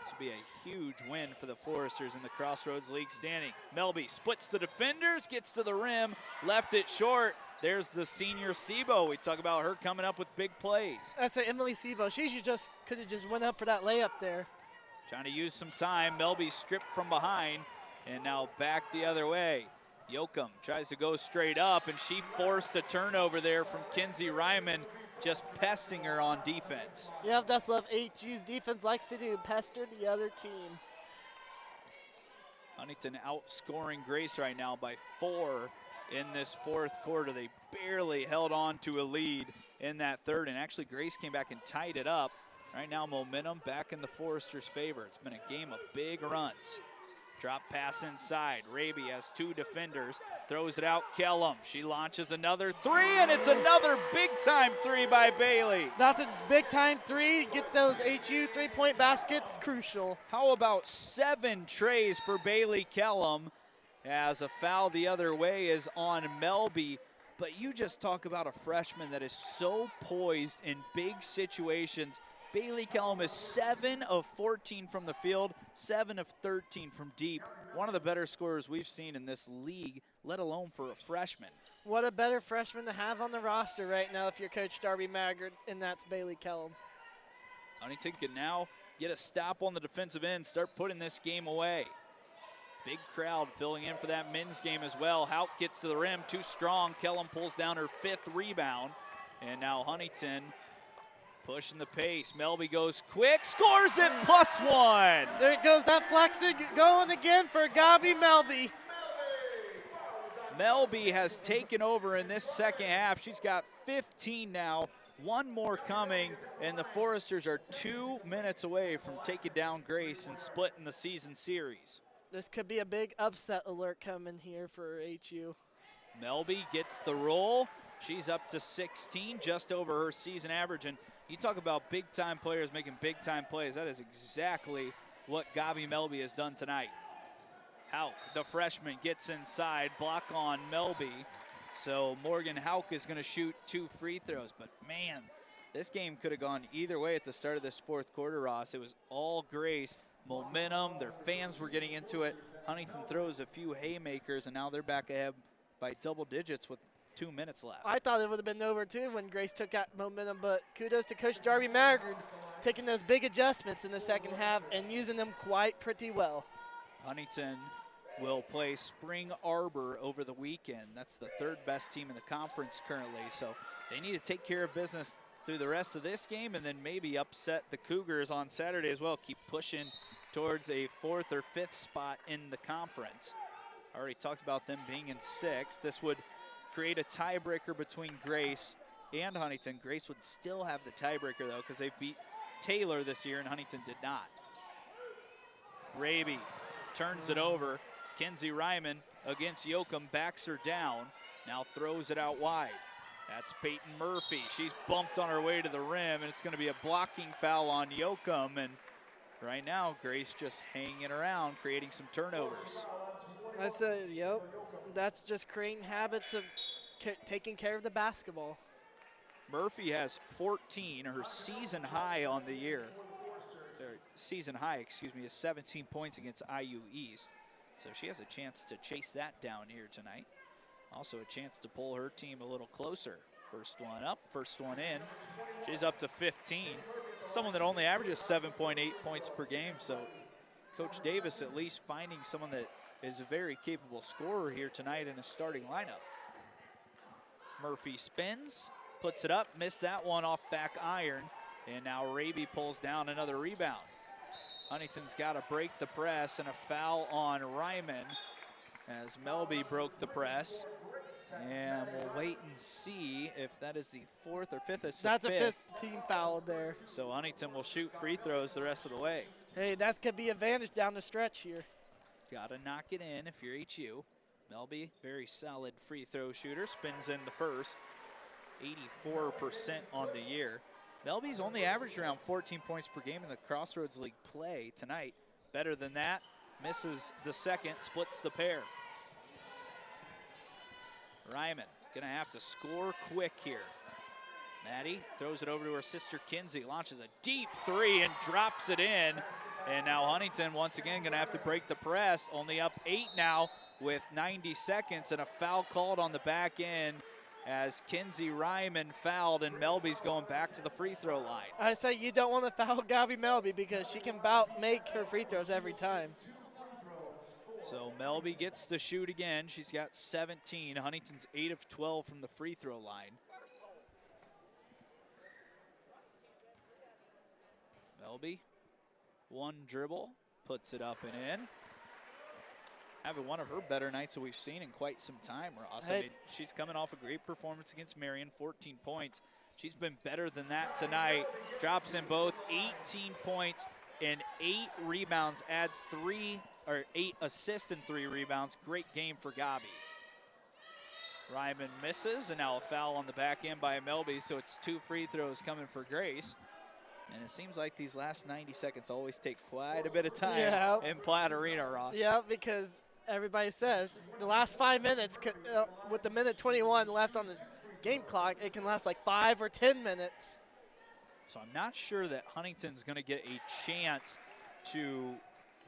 This will be a huge win for the Foresters in the Crossroads League standing. Melby splits the defenders, gets to the rim, left it short. There's the senior Sebo. We talk about her coming up with big plays. That's Emily Sebo. She could have just went up for that layup there. Trying to use some time. Melby stripped from behind and now back the other way. Yoakum tries to go straight up, and she forced a turnover there from Kinsey Ryman, just pesting her on defense. Yep, that's what HU's defense likes to do, pester the other team. Huntington outscoring Grace right now by 4 in this fourth quarter. They barely held on to a lead in that third, and actually Grace came back and tied it up. Right now momentum back in the Foresters' favor. It's been a game of big runs. Drop pass inside. Raby has 2 defenders. Throws it out. Kellum. She launches another 3, and it's another big-time 3 by Bailey. That's a big-time 3. Get those HU three-point baskets. Crucial. How about 7 trays for Bailey Kellum, as a foul the other way is on Melby. But you just talk about a freshman that is so poised in big situations. Bailey Kellum is 7 of 14 from the field, 7 of 13 from deep. One of the better scorers we've seen in this league, let alone for a freshman. What a better freshman to have on the roster right now if you're Coach Darby Maggard, and that's Bailey Kellum. Huntington can now get a stop on the defensive end, start putting this game away. Big crowd filling in for that men's game as well. Hauk gets to the rim, too strong. Kellum pulls down her 5th rebound. And now Huntington pushing the pace. Melby goes quick, scores it, +1. There goes that flex going again for Gabi Melby. Melby has taken over in this second half. She's got 15 now. One more coming, and the Foresters are 2 minutes away from taking down Grace and splitting the season series. This could be a big upset alert coming here for HU. Melby gets the roll. She's up to 16, just over her season average. And you talk about big-time players making big-time plays. That is exactly what Gabi Melby has done tonight. Hauk, the freshman, gets inside, block on Melby. So Morgan Hauk is going to shoot 2 free throws. But, man, this game could have gone either way at the start of this 4th quarter, Ross. It was all Grace. Momentum, their fans were getting into it. Huntington throws a few haymakers, and now they're back ahead by double digits with 2 minutes left. I thought it would have been over too when Grace took out momentum, but kudos to Coach Darby Maggard taking those big adjustments in the second half and using them quite pretty well. Huntington will play Spring Arbor over the weekend. That's the 3rd best team in the conference currently, so they need to take care of business through the rest of this game and then maybe upset the Cougars on Saturday as well. Keep pushing towards a 4th or 5th spot in the conference. I already talked about them being in 6th. This would create a tiebreaker between Grace and Huntington. Grace would still have the tiebreaker though because they beat Taylor this year and Huntington did not. Raby turns it over. Kenzie Ryman against Yoakum, backs her down, now throws it out wide. That's Peyton Murphy. She's bumped on her way to the rim, and it's going to be a blocking foul on Yoakum. And right now, Grace just hanging around, creating some turnovers. I said, yep, that's just creating habits of taking care of the basketball. Murphy has 14, her season high on the year. Season high, excuse me, is 17 points against IU East. So she has a chance to chase that down here tonight. Also a chance to pull her team a little closer. First one up, first one in. She's up to 15. Someone that only averages 7.8 points per game. So Coach Davis at least finding someone that is a very capable scorer here tonight in a starting lineup. Murphy spins, puts it up, missed that one off back iron. And now Raby pulls down another rebound. Huntington's got to break the press and a foul on Ryman as Melby broke the press. And we'll wait and see if that is the 4th or 5th. It's That's the a 5th team foul there. So Huntington will shoot free throws the rest of the way. Hey, that could be advantage down the stretch here. Got to knock it in if you're HU. Melby, very solid free throw shooter, spins in the first. 84% on the year. Melby's only averaged around 14 points per game in the Crossroads League play tonight. Better than that, misses the second, splits the pair. Ryman gonna have to score quick here. Maddie throws it over to her sister Kinsey, launches a deep 3 and drops it in. And now Huntington once again gonna have to break the press, only up 8 now with 90 seconds and a foul called on the back end as Kinsey Ryman fouled and Melby's going back to the free throw line. I say you don't want to foul Gabi Melby because she can make her free throws every time. So Melby gets to shoot again. She's got 17. Huntington's 8 of 12 from the free throw line. Melby, one dribble, puts it up and in. Having one of her better nights that we've seen in quite some time, Ross. I mean, she's coming off a great performance against Marion, 14 points. She's been better than that tonight. Drops in both 18 points and 8 rebounds, adds 8 assists and 3 rebounds. Great game for Gabi. Ryman misses, and now a foul on the back end by Melby, so it's 2 free throws coming for Grace. And it seems like these last 90 seconds always take quite a bit of time in Platte Arena, Ross. Yeah, because everybody says, the last 5 minutes, with the minute 21 left on the game clock, it can last like 5 or 10 minutes. So I'm not sure that Huntington's going to get a chance to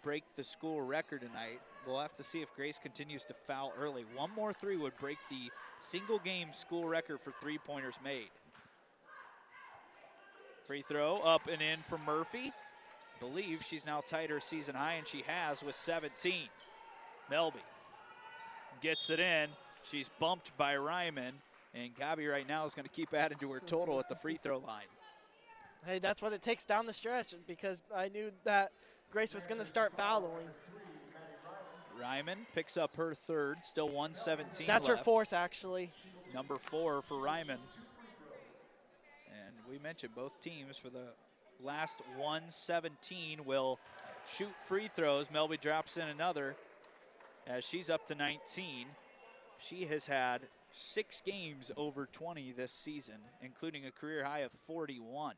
break the school record tonight. We'll have to see if Grace continues to foul early. One more three would break the single game school record for three-pointers made. Free throw up and in from Murphy. Believe she's now tied her season high, and she has with 17. Melby gets it in. She's bumped by Ryman, and Gabi right now is going to keep adding to her total at the free throw line. Hey, that's what it takes down the stretch, because I knew that Grace was going to start fouling. Ryman picks up her third, still 1:17 That's left. her fourth, actually. Number 4 for Ryman. And we mentioned both teams for the last 1:17 will shoot free throws. Melby drops in another as she's up to 19. She has had 6 games over 20 this season, including a career high of 41.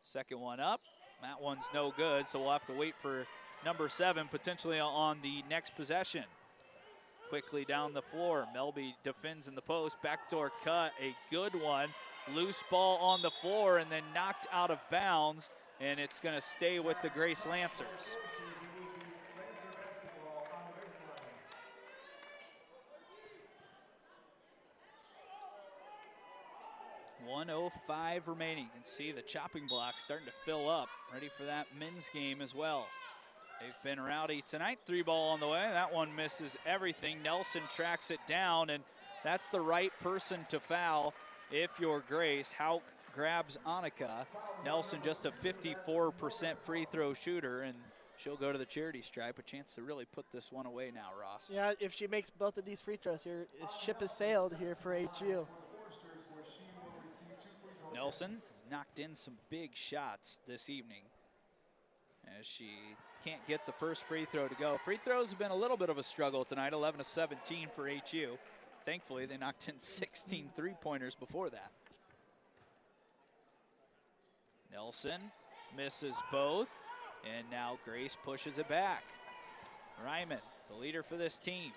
Second one up. That one's no good, so we'll have to wait for number 7 potentially on the next possession. Quickly down the floor, Melby defends in the post, backdoor cut, a good one. Loose ball on the floor and then knocked out of bounds, and it's going to stay with the Grace Lancers. .105 remaining. You can see the chopping block starting to fill up, ready for that men's game as well. They've been rowdy tonight. 3 ball on the way. That one misses everything. Nelson tracks it down, and that's the right person to foul if you're Grace. Hauk grabs Annika. Nelson just a 54% free throw shooter, and she'll go to the charity stripe. A chance to really put this one away now, Ross. Yeah, if she makes both of these free throws here, ship has sailed here for HU. Nelson has knocked in some big shots this evening as she can't get the first free throw to go. Free throws have been a little bit of a struggle tonight, 11 of 17 for HU. Thankfully, they knocked in 16 three-pointers before that. Nelson misses both, and now Grace pushes it back. Ryman, the leader for this team,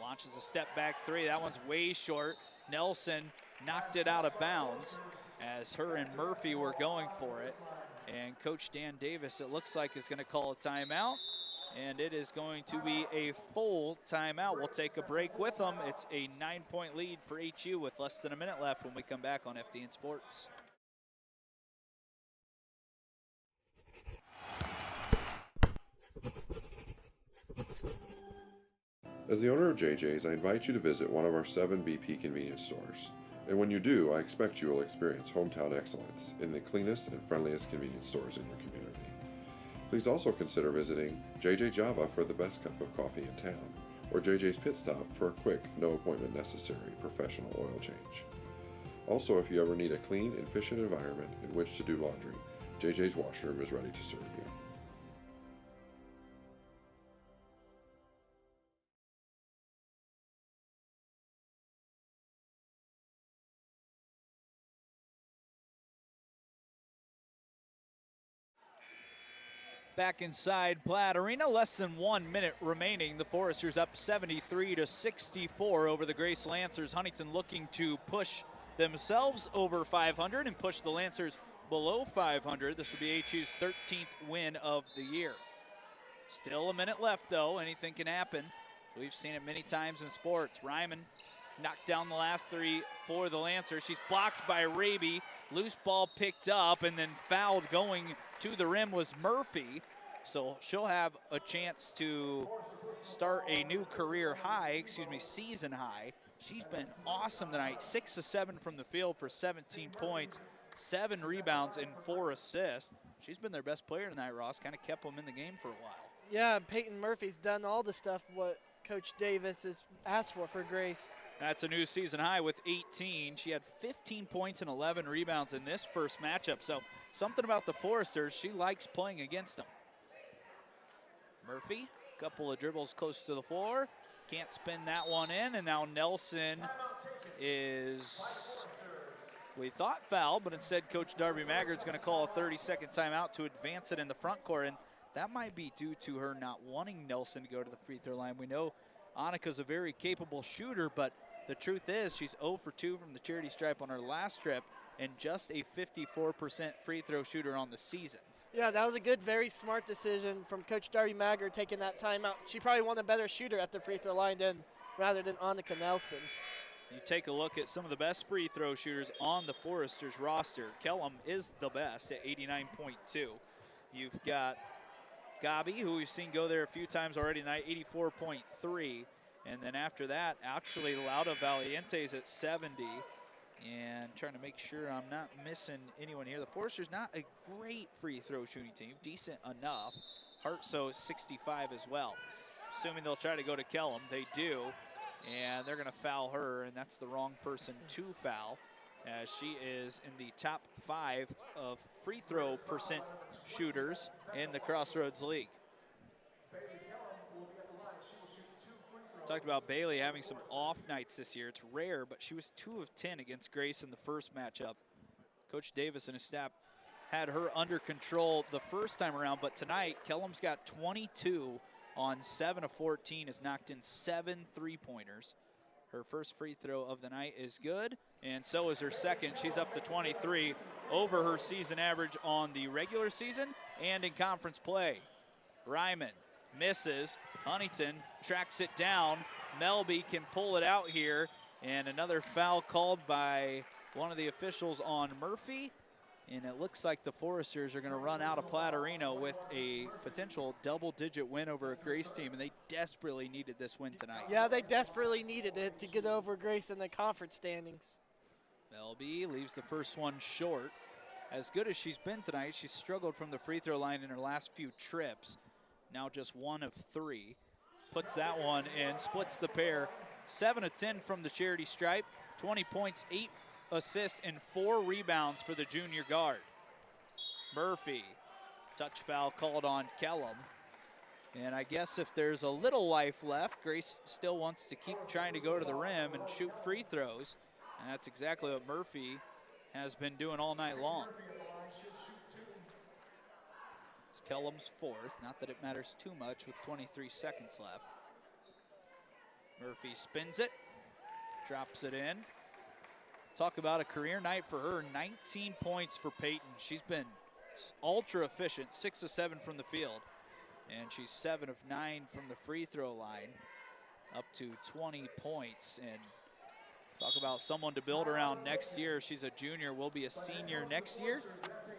launches a step-back 3. That one's way short. Nelson knocked it out of bounds as her and Murphy were going for it. And Coach Dan Davis, it looks like, is going to call a timeout. And it is going to be a full timeout. We'll take a break with them. It's a 9-point lead for HU with less than a minute left when we come back on FDN Sports. As the owner of JJ's, I invite you to visit one of our 7 BP convenience stores. And when you do, I expect you will experience hometown excellence in the cleanest and friendliest convenience stores in your community. Please also consider visiting JJ Java for the best cup of coffee in town, or JJ's Pit Stop for a quick, no appointment necessary professional oil change. Also, if you ever need a clean and efficient environment in which to do laundry, JJ's washroom is ready to serve you. Back inside Platt Arena, less than 1 minute remaining. The Foresters up 73-64 over the Grace Lancers. Huntington looking to push themselves over 500 and push the Lancers below 500. This will be HU's 13th win of the year. Still a minute left, though. Anything can happen. We've seen it many times in sports. Ryman knocked down the last 3 for the Lancers. She's blocked by Raby. Loose ball picked up and then fouled going to the rim was Murphy. So she'll have a chance to start a new career high, season high. She's been awesome tonight. 6 of 7 from the field for 17 points, 7 rebounds, and 4 assists. She's been their best player tonight, Ross. Kind of kept them in the game for a while. Yeah, Peyton Murphy's done all the stuff what Coach Davis has asked for Grace. That's a new season high with 18. She had 15 points and 11 rebounds in this first matchup. So something about the Foresters, she likes playing against them. Murphy, couple of dribbles close to the floor. Can't spin that one in, and now Nelson is, we thought foul, but instead Coach Darby Maggard's going to call a 30-second timeout to advance it in the front court. And that might be due to her not wanting Nelson to go to the free throw line. We know Annika's a very capable shooter, but the truth is she's 0 for 2 from the charity stripe on her last trip and just a 54% free throw shooter on the season. Yeah, that was a good, very smart decision from Coach Darby Maggard taking that timeout. She probably won a better shooter at the free throw line rather than Annika Nelson. You take a look at some of the best free throw shooters on the Foresters roster. Kellum is the best at 89.2. You've got Gabi, who we've seen go there a few times already tonight, 84.3. And then after that, actually Lauda Valiente's at 70. And trying to make sure I'm not missing anyone here. The Foresters not a great free throw shooting team, decent enough. Hartsoe 65 as well. Assuming they'll try to go to Kellum, they do. And they're gonna foul her, and that's the wrong person to foul, as she is in the top 5 of free throw percent shooters in the Crossroads League. Talked about Bailey having some off nights this year. It's rare, but she was 2 of 10 against Grace in the first matchup. Coach Davis and his staff had her under control the first time around, but tonight Kellum's got 22 on 7 of 14, has knocked in 7 3-pointers. Her first free throw of the night is good, and so is her second. She's up to 23, over her season average on the regular season and in conference play. Ryman misses. Huntington tracks it down. Melby can pull it out here, and another foul called by one of the officials on Murphy. And it looks like the Foresters are going to run out of Platterino with a potential double-digit win over a Grace team, and they desperately needed this win tonight. Yeah, they desperately needed it to get over Grace in the conference standings. Melby leaves the first one short. As good as she's been tonight, she's struggled from the free throw line in her last few trips. Now just 1 of 3. Puts that one in, splits the pair. 7 of 10 from the charity stripe, 20 points, 8 assists, and 4 rebounds for the junior guard. Murphy, touch foul called on Kellum. And I guess if there's a little life left, Grace still wants to keep trying to go to the rim and shoot free throws. And that's exactly what Murphy has been doing all night long. It's Kellum's 4th, not that it matters too much with 23 seconds left. Murphy spins it, drops it in. Talk about a career night for her, 19 points for Peyton. She's been ultra efficient, 6 of 7 from the field. And she's 7 of 9 from the free throw line, up to 20 points. And talk about someone to build around next year. She's a junior, will be a senior next year,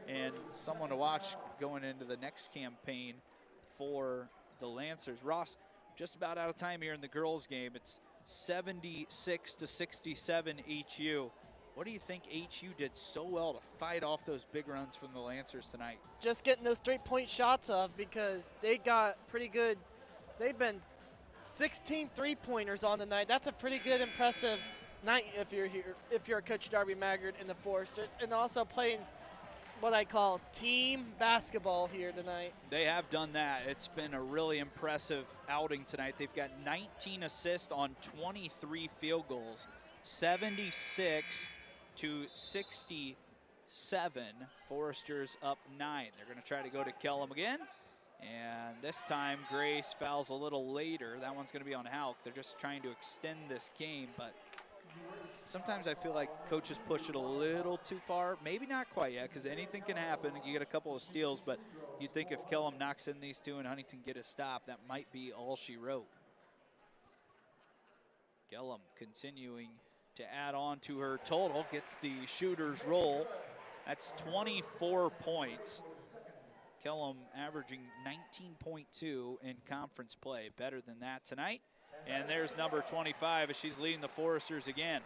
and someone to watch going into the next campaign for the Lancers. Ross, just about out of time here in the girls' game. It's 76-67 HU. What do you think HU did so well to fight off those big runs from the Lancers tonight? Just getting those 3-point shots off, because they got pretty good. They've been 16 3-pointers on the night. That's a pretty good, impressive night if you're here, if you're Coach Darby Maggard in the Foresters, and also playing what I call team basketball here tonight. They have done that. It's been a really impressive outing tonight. They've got 19 assists on 23 field goals, 76-67. Foresters up 9. They're going to try to go to Kellum again. And this time Grace fouls a little later. That one's going to be on Houck. They're just trying to extend this game, but sometimes I feel like coaches push it a little too far. Maybe not quite yet, because anything can happen. You get a couple of steals, but you'd think if Kellum knocks in these 2 and Huntington get a stop, that might be all she wrote. Kellum continuing to add on to her total, gets the shooter's roll. That's 24 points. Kellum averaging 19.2 in conference play. Better than that tonight. And there's number 25 as she's leading the Foresters again.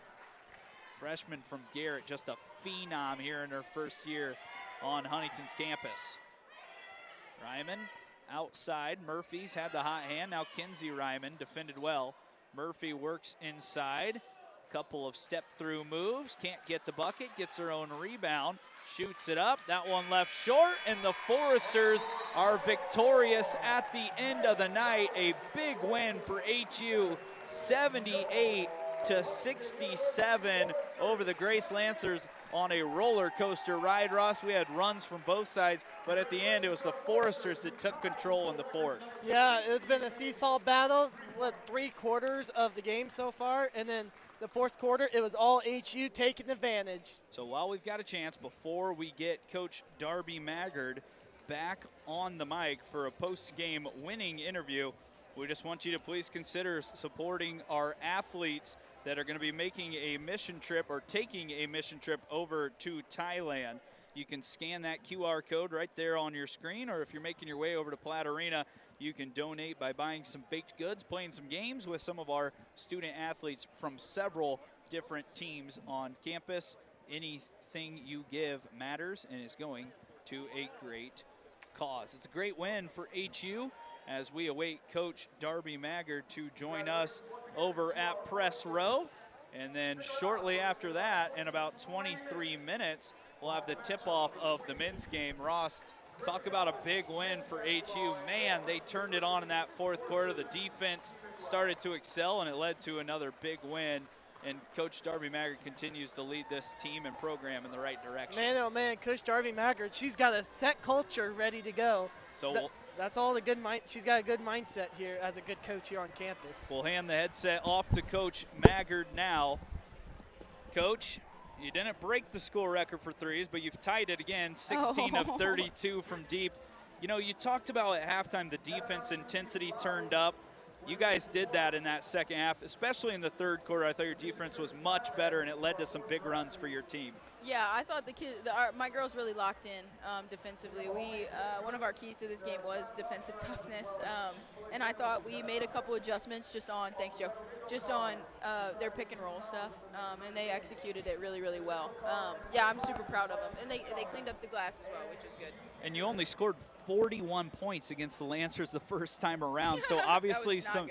Freshman from Garrett, just a phenom here in her first year on Huntington's campus. Ryman outside. Murphy's had the hot hand. Now Kinsey Ryman defended well. Murphy works inside. Couple of step-through moves. Can't get the bucket. Gets her own rebound. Shoots it up. That one left short, and the Foresters are victorious at the end of the night. A big win for HU, 78-67. over the Grace Lancers on a roller coaster ride, Ross. We had runs from both sides, but at the end, it was the Foresters that took control in the fourth. Yeah, it's been a seesaw battle with 3 quarters of the game so far, and then the fourth quarter, it was all HU taking advantage. So while we've got a chance, before we get Coach Darby Maggard back on the mic for a post-game winning interview, we just want you to please consider supporting our athletes that are going to be making a mission trip or taking a mission trip over to Thailand. You can scan that QR code right there on your screen, or if you're making your way over to Platt Arena, you can donate by buying some baked goods, playing some games with some of our student athletes from several different teams on campus. Anything you give matters and is going to a great cause. It's a great win for HU as we await Coach Darby Maggard to join us over at Press Row. And then shortly after that, in about 23 minutes, we'll have the tip-off of the men's game. Ross, talk about a big win for HU. Man, they turned it on in that fourth quarter. The defense started to excel, and it led to another big win. And Coach Darby Maggard continues to lead this team and program in the right direction. Man, oh man, Coach Darby Maggard, she's got a set culture ready to go. So that's all the good she's got a good mindset here as a good coach here on campus. We'll hand the headset off to Coach Maggard now. Coach, you didn't break the school record for threes, but you've tied it again, 16 of 32 from deep. You know, you talked about at halftime the defense intensity turned up. You guys did that in that second half, especially in the third quarter. I thought your defense was much better, and it led to some big runs for your team. Yeah, I thought my girls really locked in defensively. One of our keys to this game was defensive toughness, and I thought we made a couple adjustments just on their pick and roll stuff, and they executed it really, really well. Yeah, I'm super proud of them, and they cleaned up the glass as well, which was good. And you only scored 41 points against the Lancers the first time around, so obviously some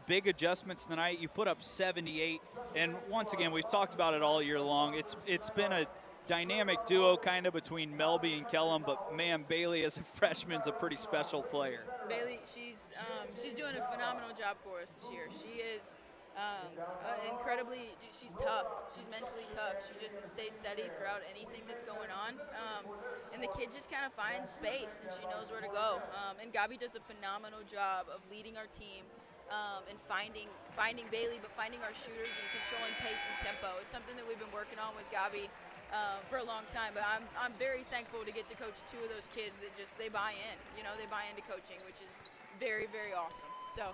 big adjustments tonight. You put up 78, and once again, we've talked about it all year long. It's been a dynamic duo kind of between Melby and Kellum, but man, Bailey as a freshman is a pretty special player. Bailey, she's doing a phenomenal job for us this year. She is she's tough. She's mentally tough. She just stays steady throughout anything that's going on. And the kid just kind of finds space, and she knows where to go. And Gabi does a phenomenal job of leading our team and finding Bailey, but finding our shooters and controlling pace and tempo. It's something that we've been working on with Gabi for a long time, but I'm very thankful to get to coach 2 of those kids that they buy in. You know, they buy into coaching, which is very, very awesome. So.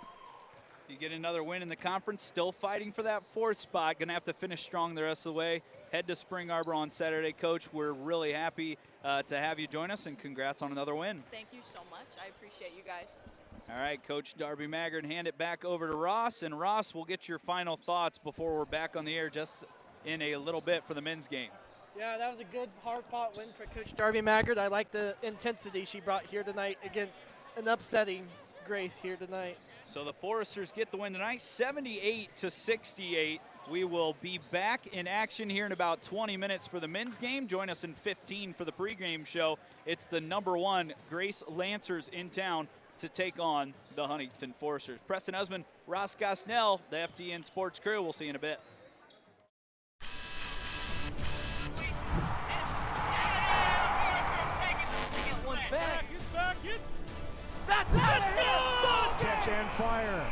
You get another win in the conference, still fighting for that 4th spot. Going to have to finish strong the rest of the way. Head to Spring Arbor on Saturday, Coach. We're really happy to have you join us, and congrats on another win. Thank you so much. I appreciate you guys. All right, Coach Darby Maggard, hand it back over to Ross. And Ross, we'll get your final thoughts before we're back on the air just in a little bit for the men's game. Yeah, that was a good, hard-fought win for Coach Darby Maggard. I like the intensity she brought here tonight against an upsetting Grace here tonight. So the Foresters get the win tonight, 78-68. We will be back in action here in about 20 minutes for the men's game. Join us in 15 for the pregame show. It's the #1 Grace Lancers in town to take on the Huntington Foresters. Preston Husband, Ross Gosnell, the FDN Sports crew. We'll see you in a bit. That's it! Catch and fire.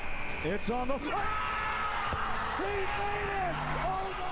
It's on the... He made it! Oh my